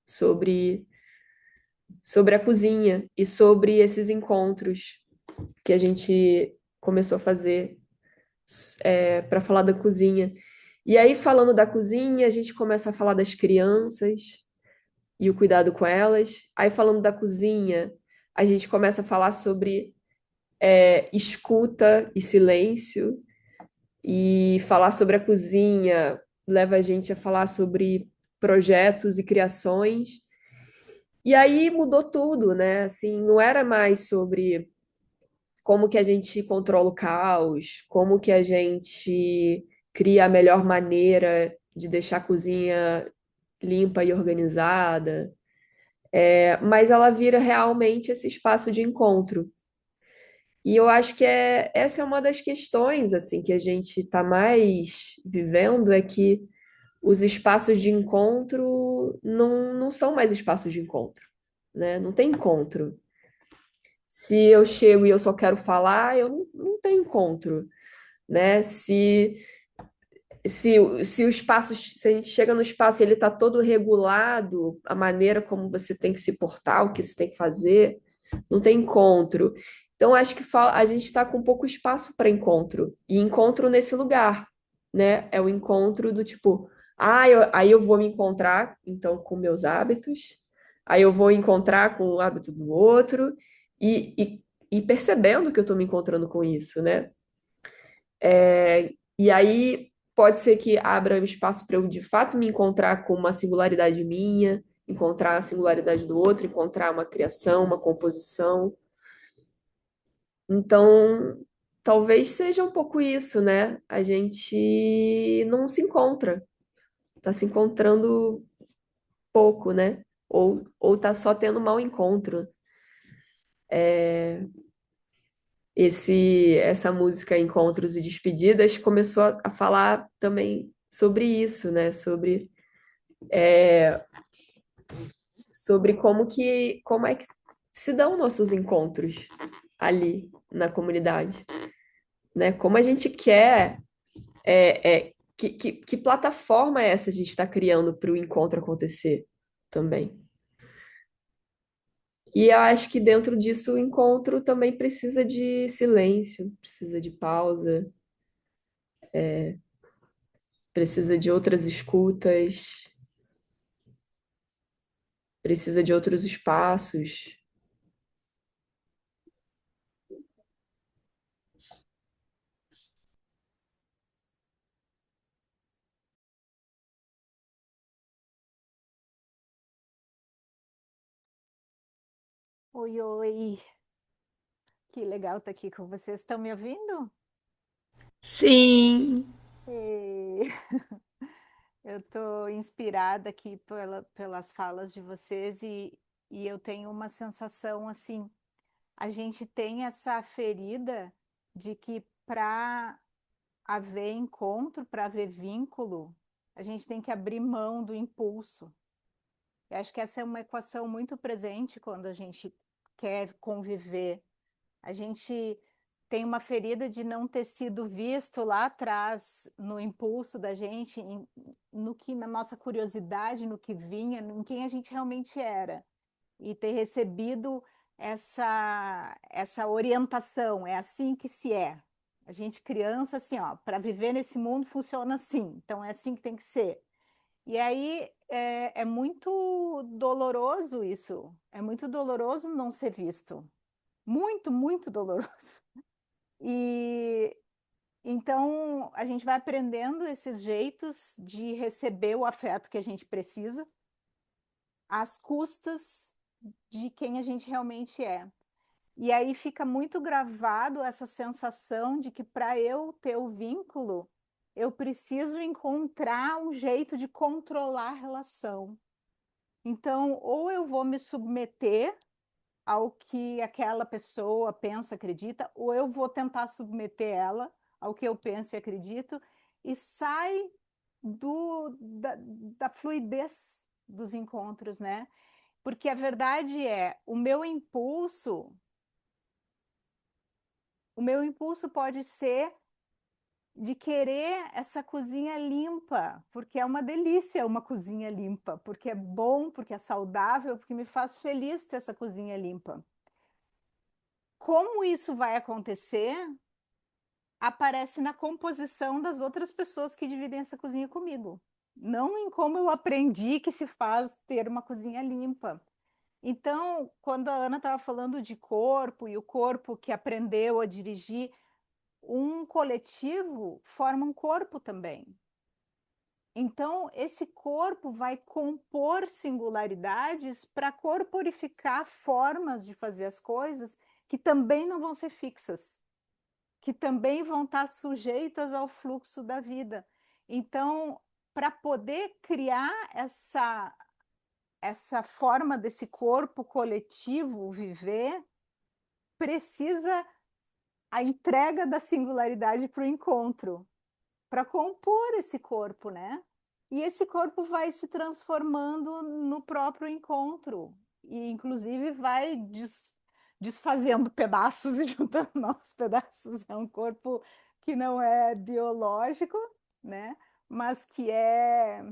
sobre, sobre a cozinha e sobre esses encontros que a gente começou a fazer para falar da cozinha. E aí, falando da cozinha, a gente começa a falar das crianças e o cuidado com elas. Aí, falando da cozinha, a gente começa a falar sobre escuta e silêncio. E falar sobre a cozinha leva a gente a falar sobre projetos e criações. E aí mudou tudo, né? Assim, não era mais sobre como que a gente controla o caos, como que a gente cria a melhor maneira de deixar a cozinha limpa e organizada, mas ela vira realmente esse espaço de encontro. E eu acho que essa é uma das questões assim que a gente está mais vivendo, é que os espaços de encontro não são mais espaços de encontro, né? Não tem encontro. Se eu chego e eu só quero falar, eu não tenho encontro, né? Se o espaço, se a gente chega no espaço e ele está todo regulado, a maneira como você tem que se portar, o que você tem que fazer, não tem encontro. Então, acho que a gente está com pouco espaço para encontro. E encontro nesse lugar, né? É o encontro do tipo, aí eu vou me encontrar, então, com meus hábitos, aí eu vou encontrar com o hábito do outro, e percebendo que eu estou me encontrando com isso, né? E aí pode ser que abra um espaço para eu de fato me encontrar com uma singularidade minha, encontrar a singularidade do outro, encontrar uma criação, uma composição. Então, talvez seja um pouco isso, né? A gente não se encontra, tá se encontrando pouco, né? Ou tá só tendo mau encontro. Essa música Encontros e Despedidas começou a falar também sobre isso, né? Sobre como é que se dão nossos encontros ali na comunidade, né? Como a gente quer, que plataforma é essa a gente está criando para o encontro acontecer também. E eu acho que dentro disso o encontro também precisa de silêncio, precisa de pausa, precisa de outras escutas, precisa de outros espaços. Oi, oi, que legal estar aqui com vocês. Estão me ouvindo? Sim, E eu estou inspirada aqui pelas falas de vocês e eu tenho uma sensação assim, a gente tem essa ferida de que para haver encontro, para haver vínculo, a gente tem que abrir mão do impulso. Eu acho que essa é uma equação muito presente quando a gente quer conviver. A gente tem uma ferida de não ter sido visto lá atrás, no impulso da gente, no que, na nossa curiosidade, no que vinha, em quem a gente realmente era. E ter recebido essa orientação, é assim que se é. A gente criança, assim, ó, para viver nesse mundo funciona assim, então é assim que tem que ser. E aí é muito doloroso isso, é muito doloroso não ser visto. Muito, muito doloroso. E então a gente vai aprendendo esses jeitos de receber o afeto que a gente precisa, às custas de quem a gente realmente é. E aí fica muito gravado essa sensação de que para eu ter o vínculo, eu preciso encontrar um jeito de controlar a relação. Então, ou eu vou me submeter ao que aquela pessoa pensa, acredita, ou eu vou tentar submeter ela ao que eu penso e acredito, e sai da fluidez dos encontros, né? Porque a verdade é, o meu impulso pode ser de querer essa cozinha limpa, porque é uma delícia uma cozinha limpa, porque é bom, porque é saudável, porque me faz feliz ter essa cozinha limpa. Como isso vai acontecer aparece na composição das outras pessoas que dividem essa cozinha comigo. Não em como eu aprendi que se faz ter uma cozinha limpa. Então, quando a Ana estava falando de corpo e o corpo que aprendeu a dirigir, um coletivo forma um corpo também. Então, esse corpo vai compor singularidades para corporificar formas de fazer as coisas que também não vão ser fixas, que também vão estar sujeitas ao fluxo da vida. Então, para poder criar essa forma desse corpo coletivo viver, precisa a entrega da singularidade para o encontro, para compor esse corpo, né? E esse corpo vai se transformando no próprio encontro, e inclusive vai desfazendo pedaços e juntando novos pedaços. É um corpo que não é biológico, né? Mas que é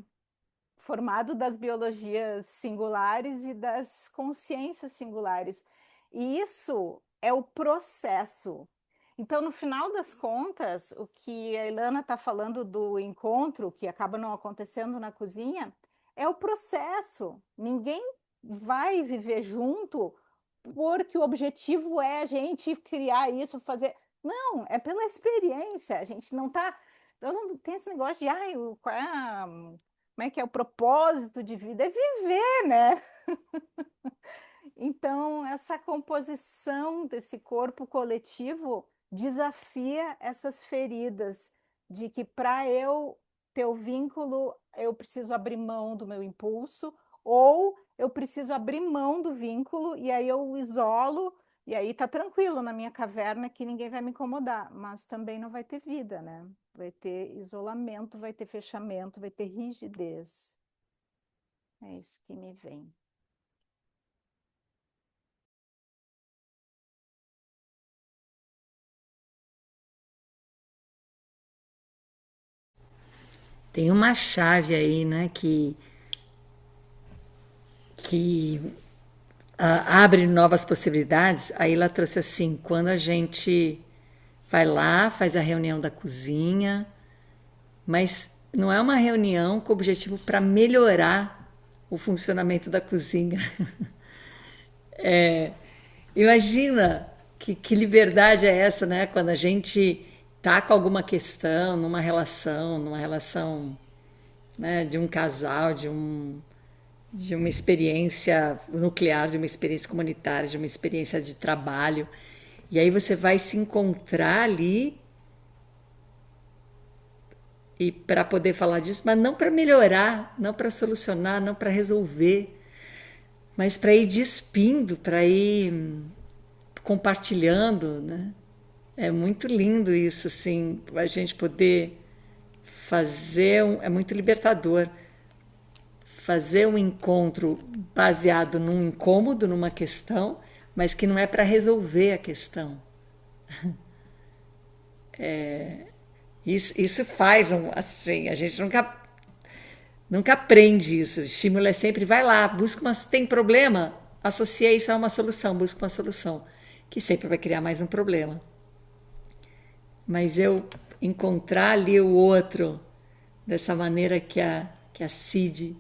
formado das biologias singulares e das consciências singulares. E isso é o processo. Então, no final das contas, o que a Ilana está falando do encontro, que acaba não acontecendo na cozinha, é o processo. Ninguém vai viver junto porque o objetivo é a gente criar isso, fazer. Não, é pela experiência. A gente não está. Eu não tem esse negócio de ai, qual é como é que é o propósito de vida? É viver, né? Então, essa composição desse corpo coletivo desafia essas feridas de que para eu ter o vínculo, eu preciso abrir mão do meu impulso, ou eu preciso abrir mão do vínculo e aí eu isolo, e aí tá tranquilo na minha caverna que ninguém vai me incomodar, mas também não vai ter vida, né? Vai ter isolamento, vai ter fechamento, vai ter rigidez. É isso que me vem. tem uma chave aí, né, que abre novas possibilidades, aí ela trouxe assim, quando a gente vai lá, faz a reunião da cozinha, mas não é uma reunião com o objetivo para melhorar o funcionamento da cozinha. Imagina que liberdade é essa, né? Quando a gente tá com alguma questão numa relação, né, de um casal, de uma experiência nuclear, de uma experiência comunitária, de uma experiência de trabalho. E aí você vai se encontrar ali e para poder falar disso, mas não para melhorar, não para solucionar, não para resolver, mas para ir despindo, para ir compartilhando, né? É muito lindo isso, assim, a gente poder fazer, é muito libertador fazer um encontro baseado num incômodo, numa questão, mas que não é para resolver a questão. Isso faz assim, a gente nunca aprende isso. O estímulo é sempre vai lá, busca uma, tem problema, associa isso a uma solução, busca uma solução, que sempre vai criar mais um problema. Mas eu encontrar ali o outro dessa maneira que a Cid,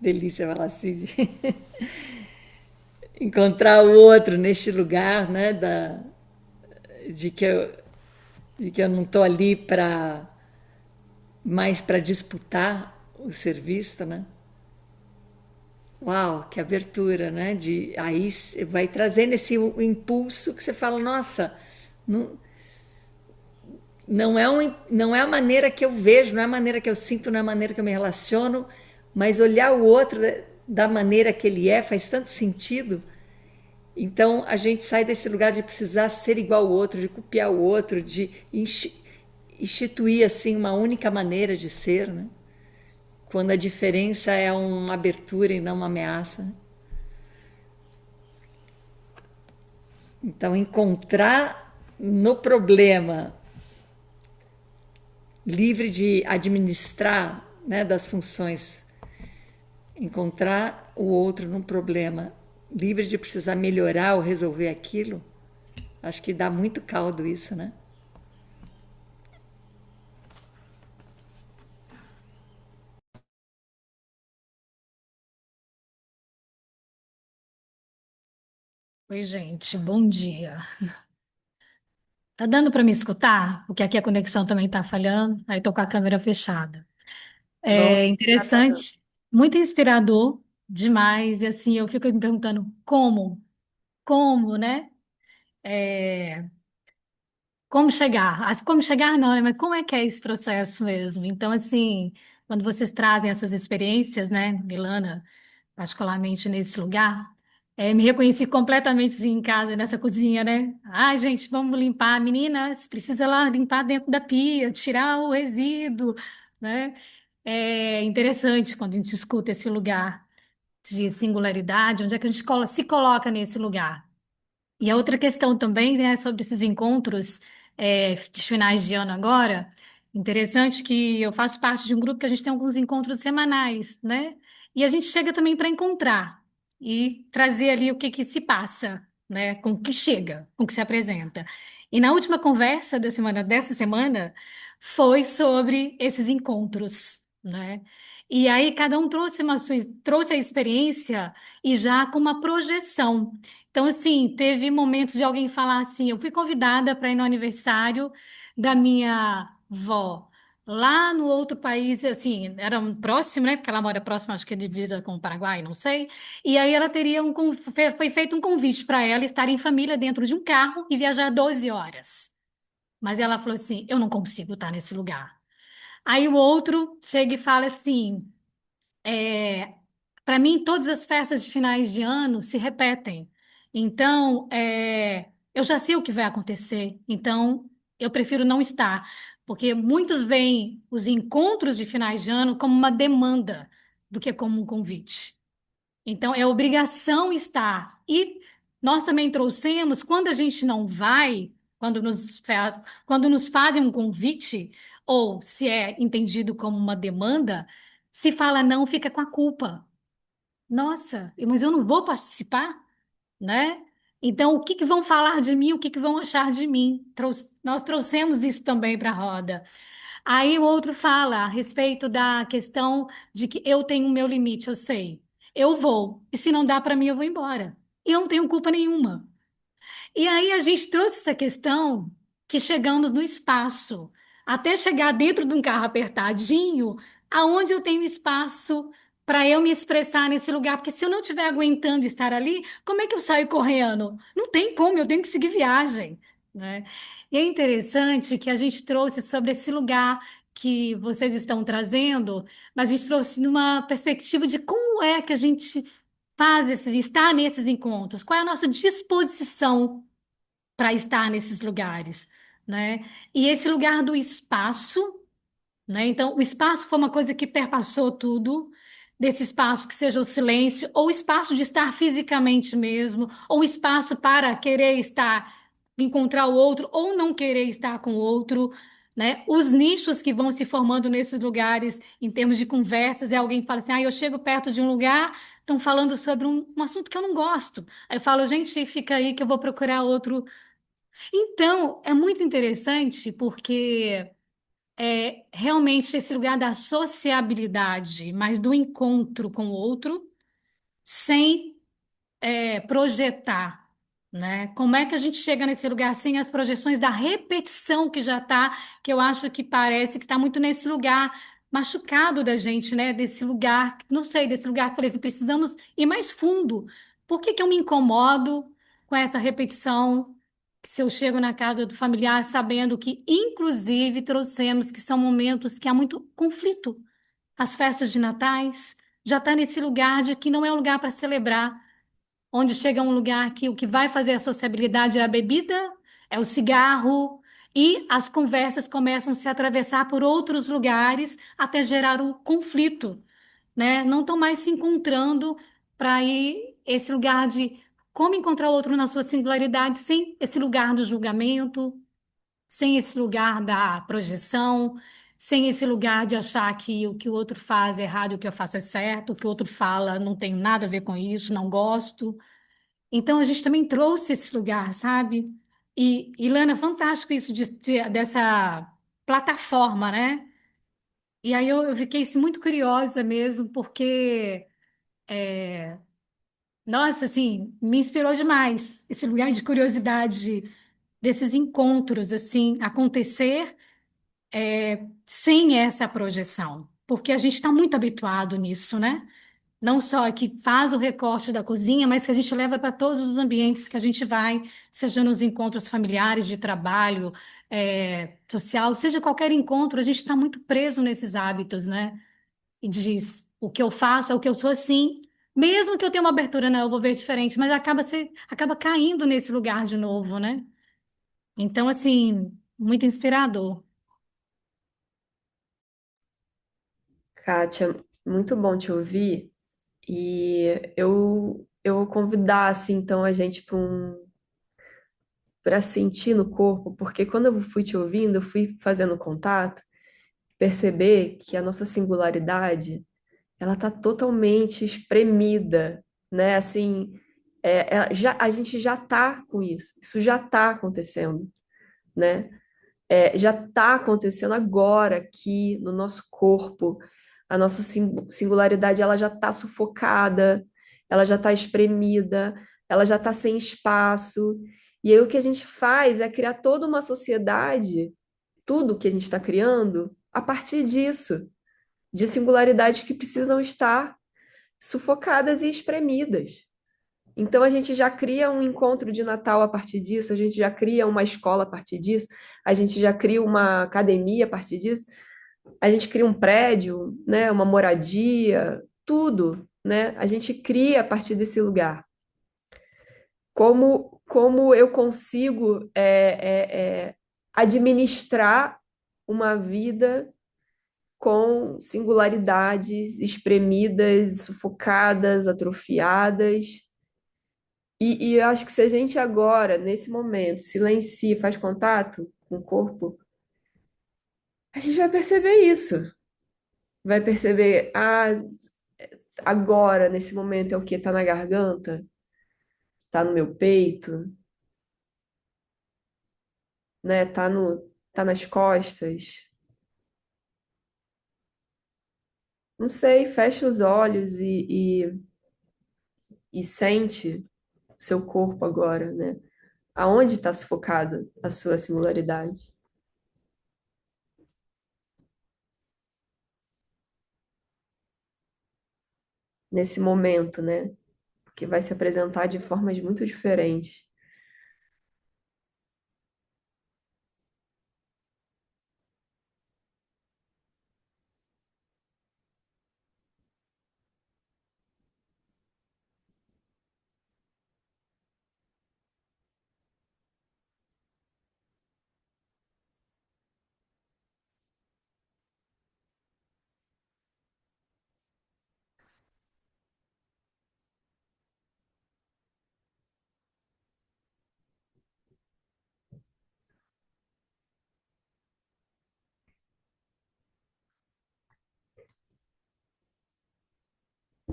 delícia falar Cid, encontrar o outro neste lugar, né, de que eu, de que eu não estou ali para mais para disputar o serviço, né? Uau, que abertura, né? De aí vai trazendo esse impulso que você fala, nossa, não, não é a maneira que eu vejo, não é a maneira que eu sinto, não é a maneira que eu me relaciono, mas olhar o outro da maneira que ele é faz tanto sentido. Então a gente sai desse lugar de precisar ser igual ao outro, de copiar o outro, de instituir assim uma única maneira de ser, né? Quando a diferença é uma abertura e não uma ameaça. Então encontrar no problema livre de administrar, né, das funções, encontrar o outro num problema livre de precisar melhorar ou resolver aquilo, acho que dá muito caldo isso, né? Oi, gente, bom dia. Tá dando para me escutar? Porque aqui a conexão também tá falhando, aí tô com a câmera fechada. Nossa, É interessante, muito inspirador demais, e assim, eu fico me perguntando como, né? É, como chegar? Como chegar não, né? Mas como é que é esse processo mesmo? Então, assim, quando vocês trazem essas experiências, né, Milana, particularmente nesse lugar, me reconheci completamente assim, em casa, nessa cozinha, né? Ai, gente, vamos limpar. Meninas, precisa lá limpar dentro da pia, tirar o resíduo, né? É interessante quando a gente escuta esse lugar de singularidade, onde é que a gente se coloca nesse lugar. E a outra questão também, né, sobre esses encontros de finais de ano agora, interessante que eu faço parte de um grupo que a gente tem alguns encontros semanais, né? E a gente chega também para encontrar e trazer ali o que que se passa, né? Com o que chega, com o que se apresenta. E na última conversa dessa semana, foi sobre esses encontros, né? E aí cada um trouxe a experiência e já com uma projeção. Então, assim, teve momentos de alguém falar assim: eu fui convidada para ir no aniversário da minha avó, lá no outro país, assim, era um próximo, né? Porque ela mora próximo, acho que é divisa com o Paraguai, não sei. E aí ela teria foi feito um convite para ela estar em família dentro de um carro e viajar 12 horas. Mas ela falou assim: eu não consigo estar nesse lugar. Aí o outro chega e fala assim. Para mim, todas as festas de finais de ano se repetem. Então, eu já sei o que vai acontecer. Então, eu prefiro não estar, porque muitos veem os encontros de finais de ano como uma demanda do que como um convite. Então, é obrigação estar. E nós também trouxemos, quando a gente não vai, quando nos fazem um convite, ou se é entendido como uma demanda, se fala não, fica com a culpa. Nossa, mas eu não vou participar? né? Então, o que que vão falar de mim, o que que vão achar de mim? Nós trouxemos isso também para a roda. Aí o outro fala a respeito da questão de que eu tenho o meu limite, eu sei. Eu vou, e se não dá para mim, eu vou embora. E eu não tenho culpa nenhuma. E aí a gente trouxe essa questão que chegamos no espaço, até chegar dentro de um carro apertadinho, aonde eu tenho espaço para eu me expressar nesse lugar, porque se eu não estiver aguentando estar ali, como é que eu saio correndo? Não tem como, eu tenho que seguir viagem, né? E é interessante que a gente trouxe sobre esse lugar que vocês estão trazendo, mas a gente trouxe numa perspectiva de como é que a gente está nesses encontros, qual é a nossa disposição para estar nesses lugares, né? E esse lugar do espaço, né? Então, o espaço foi uma coisa que perpassou tudo, desse espaço que seja o silêncio, ou o espaço de estar fisicamente mesmo, ou o espaço para querer estar, encontrar o outro, ou não querer estar com o outro, né? Os nichos que vão se formando nesses lugares, em termos de conversas, é alguém que fala assim, ah, eu chego perto de um lugar, estão falando sobre um assunto que eu não gosto. Aí eu falo, gente, fica aí que eu vou procurar outro. Então, é muito interessante porque realmente esse lugar da sociabilidade, mas do encontro com o outro, sem projetar, né? Como é que a gente chega nesse lugar sem as projeções da repetição que já está, que eu acho que parece que está muito nesse lugar machucado da gente, né? Desse lugar, não sei, desse lugar que, por exemplo, precisamos ir mais fundo. Por que que eu me incomodo com essa repetição? Se eu chego na casa do familiar sabendo que, inclusive, trouxemos que são momentos que há muito conflito. As festas de natais já está nesse lugar de que não é um lugar para celebrar, onde chega um lugar que o que vai fazer a sociabilidade é a bebida, é o cigarro, e as conversas começam a se atravessar por outros lugares até gerar o conflito, né? Não estão mais se encontrando para ir esse lugar de como encontrar o outro na sua singularidade, sem esse lugar do julgamento, sem esse lugar da projeção, sem esse lugar de achar que o que o outro faz é errado e o que eu faço é certo, o que o outro fala não tem nada a ver com isso, não gosto. Então a gente também trouxe esse lugar, sabe? E Lana, fantástico isso dessa plataforma, né? E aí eu fiquei assim, muito curiosa mesmo, porque, nossa, assim, me inspirou demais esse lugar de curiosidade desses encontros, assim, acontecer sem essa projeção, porque a gente está muito habituado nisso, né? Não só que faz o recorte da cozinha, mas que a gente leva para todos os ambientes que a gente vai, seja nos encontros familiares, de trabalho, social, seja qualquer encontro, a gente está muito preso nesses hábitos, né? E diz, o que eu faço é o que eu sou assim, mesmo que eu tenha uma abertura, não, eu vou ver diferente, mas acaba caindo nesse lugar de novo, né? Então, assim, muito inspirador. Kátia, muito bom te ouvir. E eu vou convidar, assim, então, a gente para sentir no corpo, porque quando eu fui te ouvindo, eu fui fazendo contato, perceber que a nossa singularidade, ela tá totalmente espremida, né? Assim, a gente já tá com isso já tá acontecendo, né? Já tá acontecendo agora aqui no nosso corpo, a nossa singularidade, ela já tá sufocada, ela já tá espremida, ela já tá sem espaço, e aí o que a gente faz é criar toda uma sociedade, tudo que a gente está criando, a partir disso, de singularidades que precisam estar sufocadas e espremidas. Então a gente já cria um encontro de Natal a partir disso, a gente já cria uma escola a partir disso, a gente já cria uma academia a partir disso, a gente cria um prédio, né, uma moradia, tudo, né? A gente cria a partir desse lugar. Como eu consigo administrar uma vida com singularidades espremidas, sufocadas, atrofiadas. E eu acho que se a gente agora, nesse momento, silencia, faz contato com o corpo, a gente vai perceber isso. Vai perceber, agora, nesse momento, é o que está na garganta. Tá no meu peito, né? Tá nas costas. Não sei, fecha os olhos e sente seu corpo agora, né? Aonde está sufocado a sua singularidade? Nesse momento, né? Que vai se apresentar de formas muito diferentes.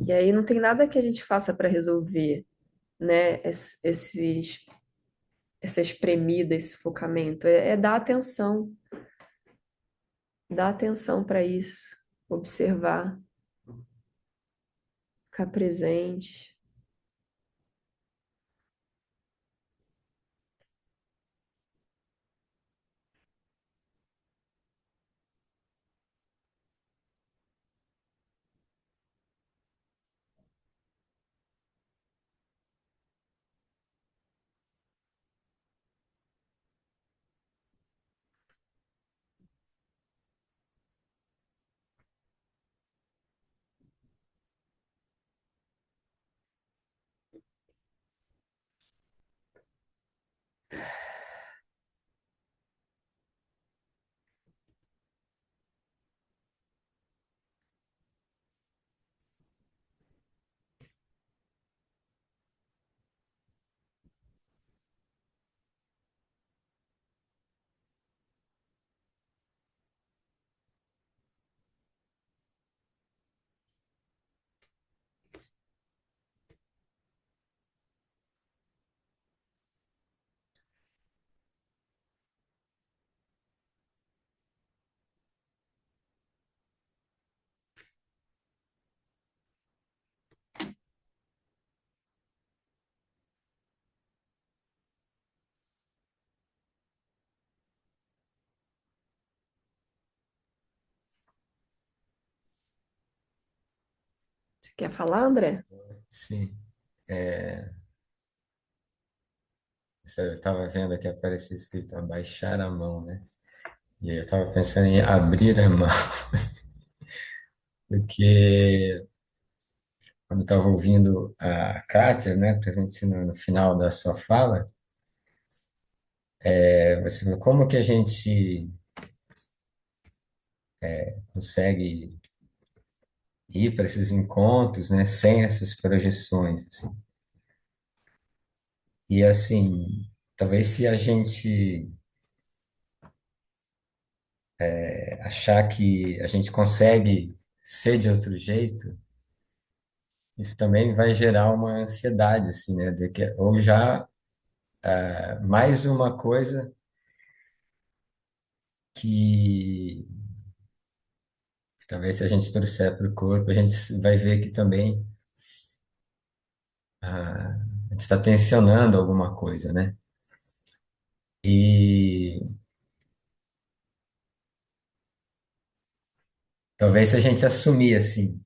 E aí não tem nada que a gente faça para resolver, né? Essa espremida, esse sufocamento. É dar atenção para isso, observar, ficar presente. Você quer falar, André? Sim. Eu estava vendo aqui aparecer escrito abaixar a mão, né? E aí eu estava pensando em abrir a mão, porque quando eu estava ouvindo a Kátia, né, para a gente no final da sua fala, você falou como que a gente consegue ir para esses encontros, né, sem essas projeções, assim. E assim, talvez se a gente achar que a gente consegue ser de outro jeito, isso também vai gerar uma ansiedade, assim, né, de que, ou já mais uma coisa que talvez se a gente trouxer para o corpo, a gente vai ver que também a gente está tensionando alguma coisa, né? E talvez se a gente assumir assim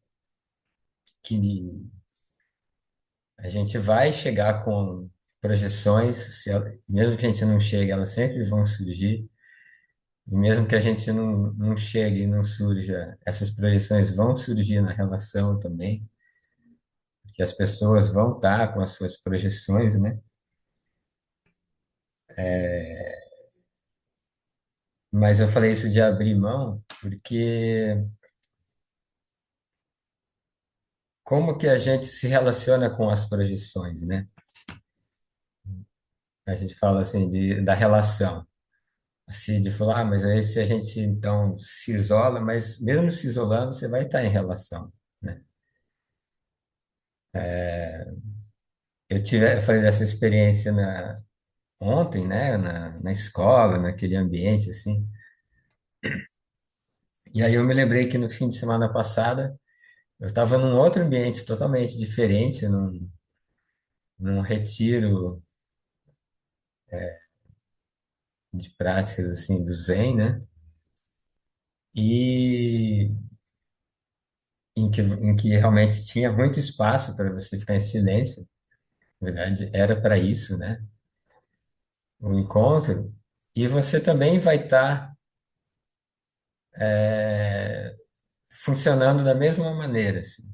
que a gente vai chegar com projeções, mesmo que a gente não chegue, elas sempre vão surgir. E mesmo que a gente não chegue e não surja, essas projeções vão surgir na relação também, que as pessoas vão estar com as suas projeções, né? Mas eu falei isso de abrir mão, porque como que a gente se relaciona com as projeções, né? A gente fala assim da relação. Assim, de falar, mas aí se a gente então se isola, mas mesmo se isolando, você vai estar em relação, né? eu falei dessa experiência ontem, né, na escola, naquele ambiente, assim. E aí eu me lembrei que no fim de semana passada eu estava num outro ambiente totalmente diferente, num retiro de práticas, assim, do Zen, né? E em que realmente tinha muito espaço para você ficar em silêncio. Na verdade, era para isso, né? O encontro. E você também vai estar funcionando da mesma maneira, assim.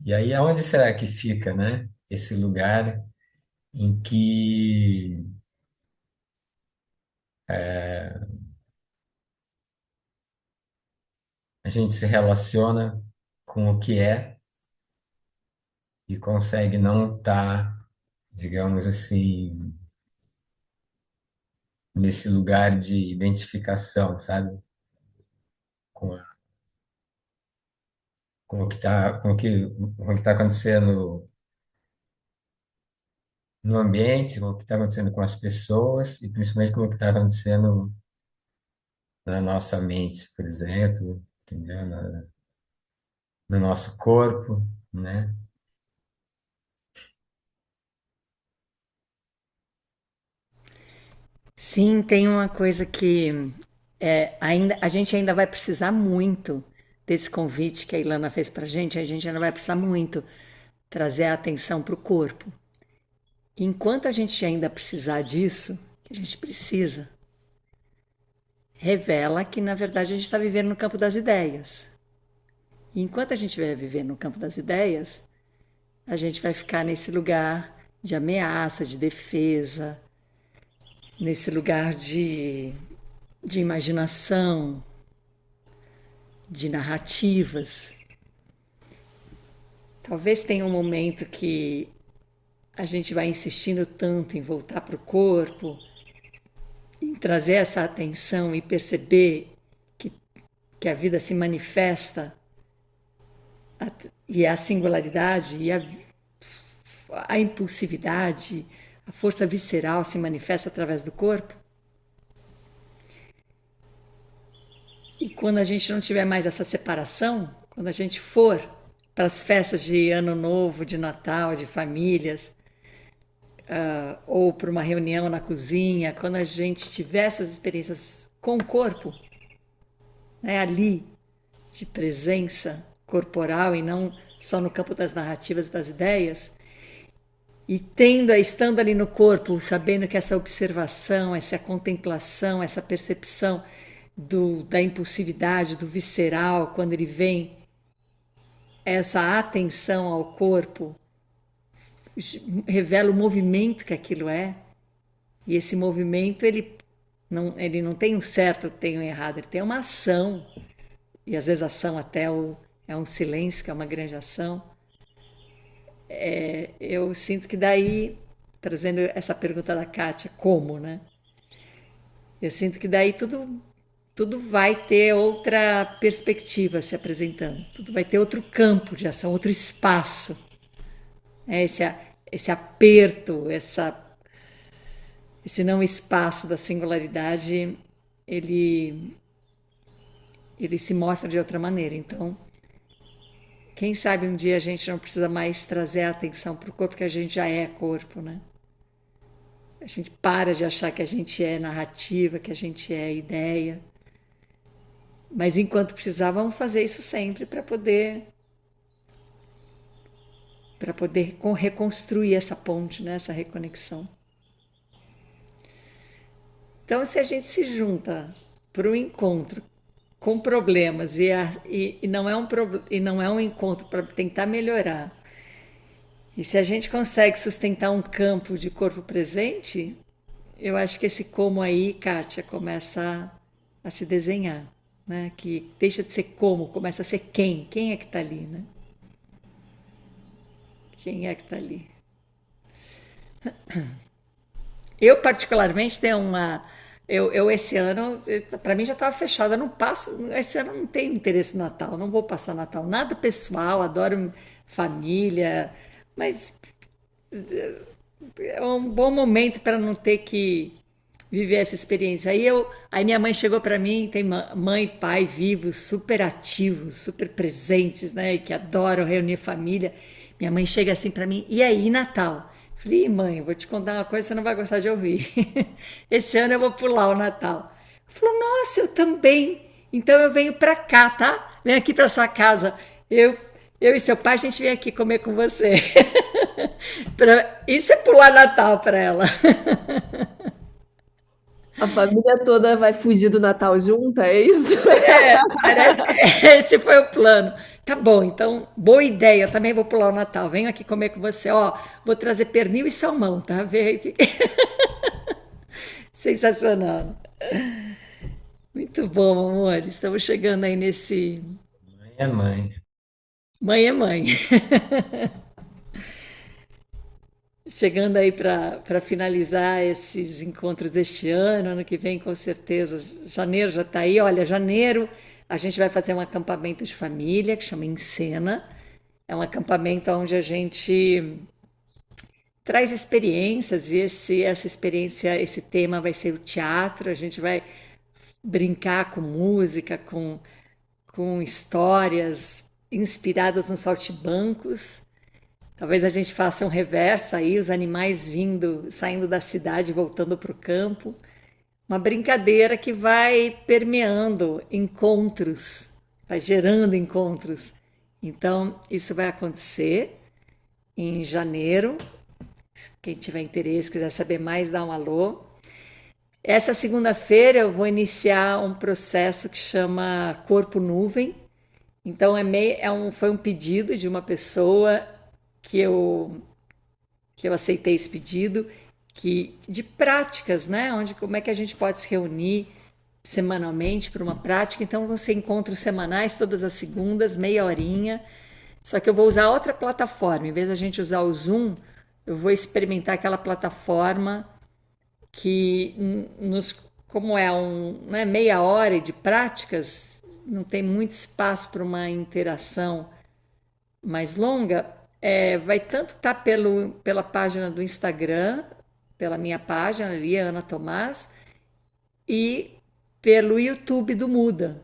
E aí, aonde será que fica, né? Esse lugar em que a gente se relaciona com o que é e consegue não estar, digamos assim, nesse lugar de identificação, sabe? Com, a- com o que está com o que tá acontecendo no ambiente, com o que está acontecendo com as pessoas e principalmente com o que está acontecendo na nossa mente, por exemplo, entendeu? No nosso corpo, né? Sim, tem uma coisa que ainda a gente ainda vai precisar muito desse convite que a Ilana fez para a gente ainda vai precisar muito trazer a atenção para o corpo. Enquanto a gente ainda precisar disso, que a gente precisa, revela que na verdade a gente está vivendo no campo das ideias. E enquanto a gente vai viver no campo das ideias, a gente vai ficar nesse lugar de ameaça, de defesa, nesse lugar de imaginação, de narrativas. Talvez tenha um momento que a gente vai insistindo tanto em voltar para o corpo, em trazer essa atenção e perceber que, que a vida se manifesta e a singularidade e a impulsividade, a força visceral se manifesta através do corpo. E quando a gente não tiver mais essa separação, quando a gente for para as festas de Ano Novo, de Natal, de famílias, ou para uma reunião na cozinha, quando a gente tiver essas experiências com o corpo, né, ali, de presença corporal e não só no campo das narrativas e das ideias, e estando ali no corpo, sabendo que essa observação, essa contemplação, essa percepção da impulsividade, do visceral, quando ele vem, essa atenção ao corpo, revela o movimento que aquilo é, e esse movimento ele não tem um certo, tem um errado, ele tem uma ação, e às vezes a ação até é um silêncio, que é uma grande ação. Eu sinto que daí, trazendo essa pergunta da Kátia, como, né? Eu sinto que daí tudo vai ter outra perspectiva se apresentando, tudo vai ter outro campo de ação, outro espaço. Né? Esse aperto, esse não espaço da singularidade, ele, ele se mostra de outra maneira. Então, quem sabe um dia a gente não precisa mais trazer a atenção para o corpo, porque a gente já é corpo, né? A gente para de achar que a gente é narrativa, que a gente é ideia. Mas enquanto precisar, vamos fazer isso sempre para poder reconstruir essa ponte, né? Essa reconexão. Então, se a gente se junta para um encontro com problemas e não é um encontro para tentar melhorar, e se a gente consegue sustentar um campo de corpo presente, eu acho que esse como aí, Kátia, começa a se desenhar, né? Que deixa de ser como, começa a ser quem é que está ali, né? Quem é que está ali? Eu, particularmente, tenho uma. Eu esse ano, para mim já estava fechado. Eu não passo. Esse ano eu não tenho interesse no Natal. Não vou passar Natal. Nada pessoal, adoro família. Mas é um bom momento para não ter que viver essa experiência. Aí minha mãe chegou para mim, tem mãe e pai vivos, super ativos, super presentes, né, que adoram reunir família. Minha mãe chega assim para mim, e aí, Natal? Falei, mãe, eu vou te contar uma coisa, você não vai gostar de ouvir. Esse ano eu vou pular o Natal. Falou, nossa, eu também. Então eu venho para cá, tá? Venho aqui para sua casa. Eu, eu e seu pai, a gente vem aqui comer com você. Isso é pular Natal para ela. A família toda vai fugir do Natal junta, é isso? Parece que esse foi o plano. Tá bom, então, boa ideia. Eu também vou pular o Natal. Venho aqui comer com você. Ó, vou trazer pernil e salmão, tá? Vê aí sensacional. Muito bom, amor. Estamos chegando aí nesse. Mãe é mãe. Mãe é mãe. Chegando aí para finalizar esses encontros deste ano, ano que vem, com certeza. Janeiro já está aí. Olha, janeiro a gente vai fazer um acampamento de família que chama Encena. É um acampamento onde a gente traz experiências e essa experiência, esse tema vai ser o teatro. A gente vai brincar com música, com histórias inspiradas nos saltimbancos. Talvez a gente faça um reverso aí, os animais vindo, saindo da cidade, voltando para o campo. Uma brincadeira que vai permeando encontros, vai gerando encontros. Então, isso vai acontecer em janeiro. Quem tiver interesse, quiser saber mais, dá um alô. Essa segunda-feira eu vou iniciar um processo que chama Corpo Nuvem. Então, foi um pedido de uma pessoa que eu aceitei esse pedido, de práticas, né? Como é que a gente pode se reunir semanalmente para uma prática. Então, vão ser encontros semanais, todas as segundas, meia horinha. Só que eu vou usar outra plataforma. Em vez de a gente usar o Zoom, eu vou experimentar aquela plataforma que como é né, meia hora de práticas, não tem muito espaço para uma interação mais longa, vai tanto estar pela página do Instagram, pela minha página ali, Ana Tomás, e pelo YouTube do Muda.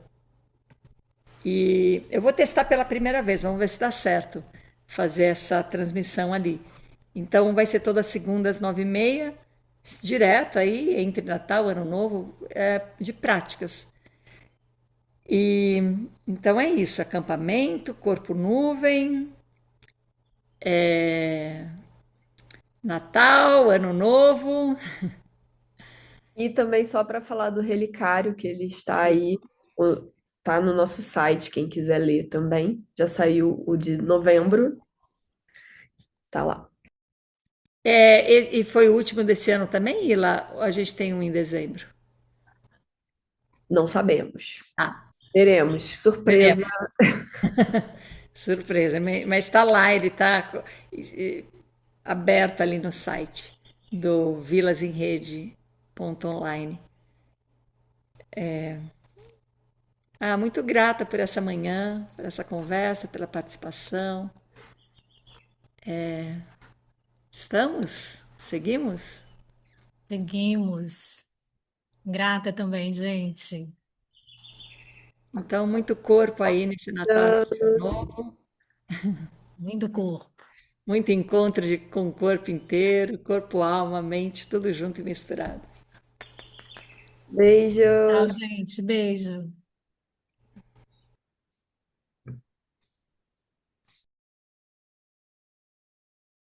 E eu vou testar pela primeira vez, vamos ver se dá certo fazer essa transmissão ali. Então vai ser todas as segundas, 9h30, direto aí, entre Natal e Ano Novo, de práticas. E então é isso, acampamento, corpo nuvem, Natal, Ano Novo. E também só para falar do relicário, que ele está aí, tá no nosso site, quem quiser ler também. Já saiu o de novembro, tá lá. E foi o último desse ano também, e lá a gente tem um em dezembro. Não sabemos. Ah, Teremos. Surpresa. surpresa, mas está lá, ele está aberto ali no site do vilasemrede.online. Muito grata por essa manhã, por essa conversa, pela participação. Estamos? Seguimos? Seguimos. Grata também, gente. Então, muito corpo aí nesse Natal, nesse Ano Novo. Lindo corpo. Muito encontro com o corpo inteiro, corpo, alma, mente, tudo junto e misturado. Beijo. Tchau, gente. Beijo.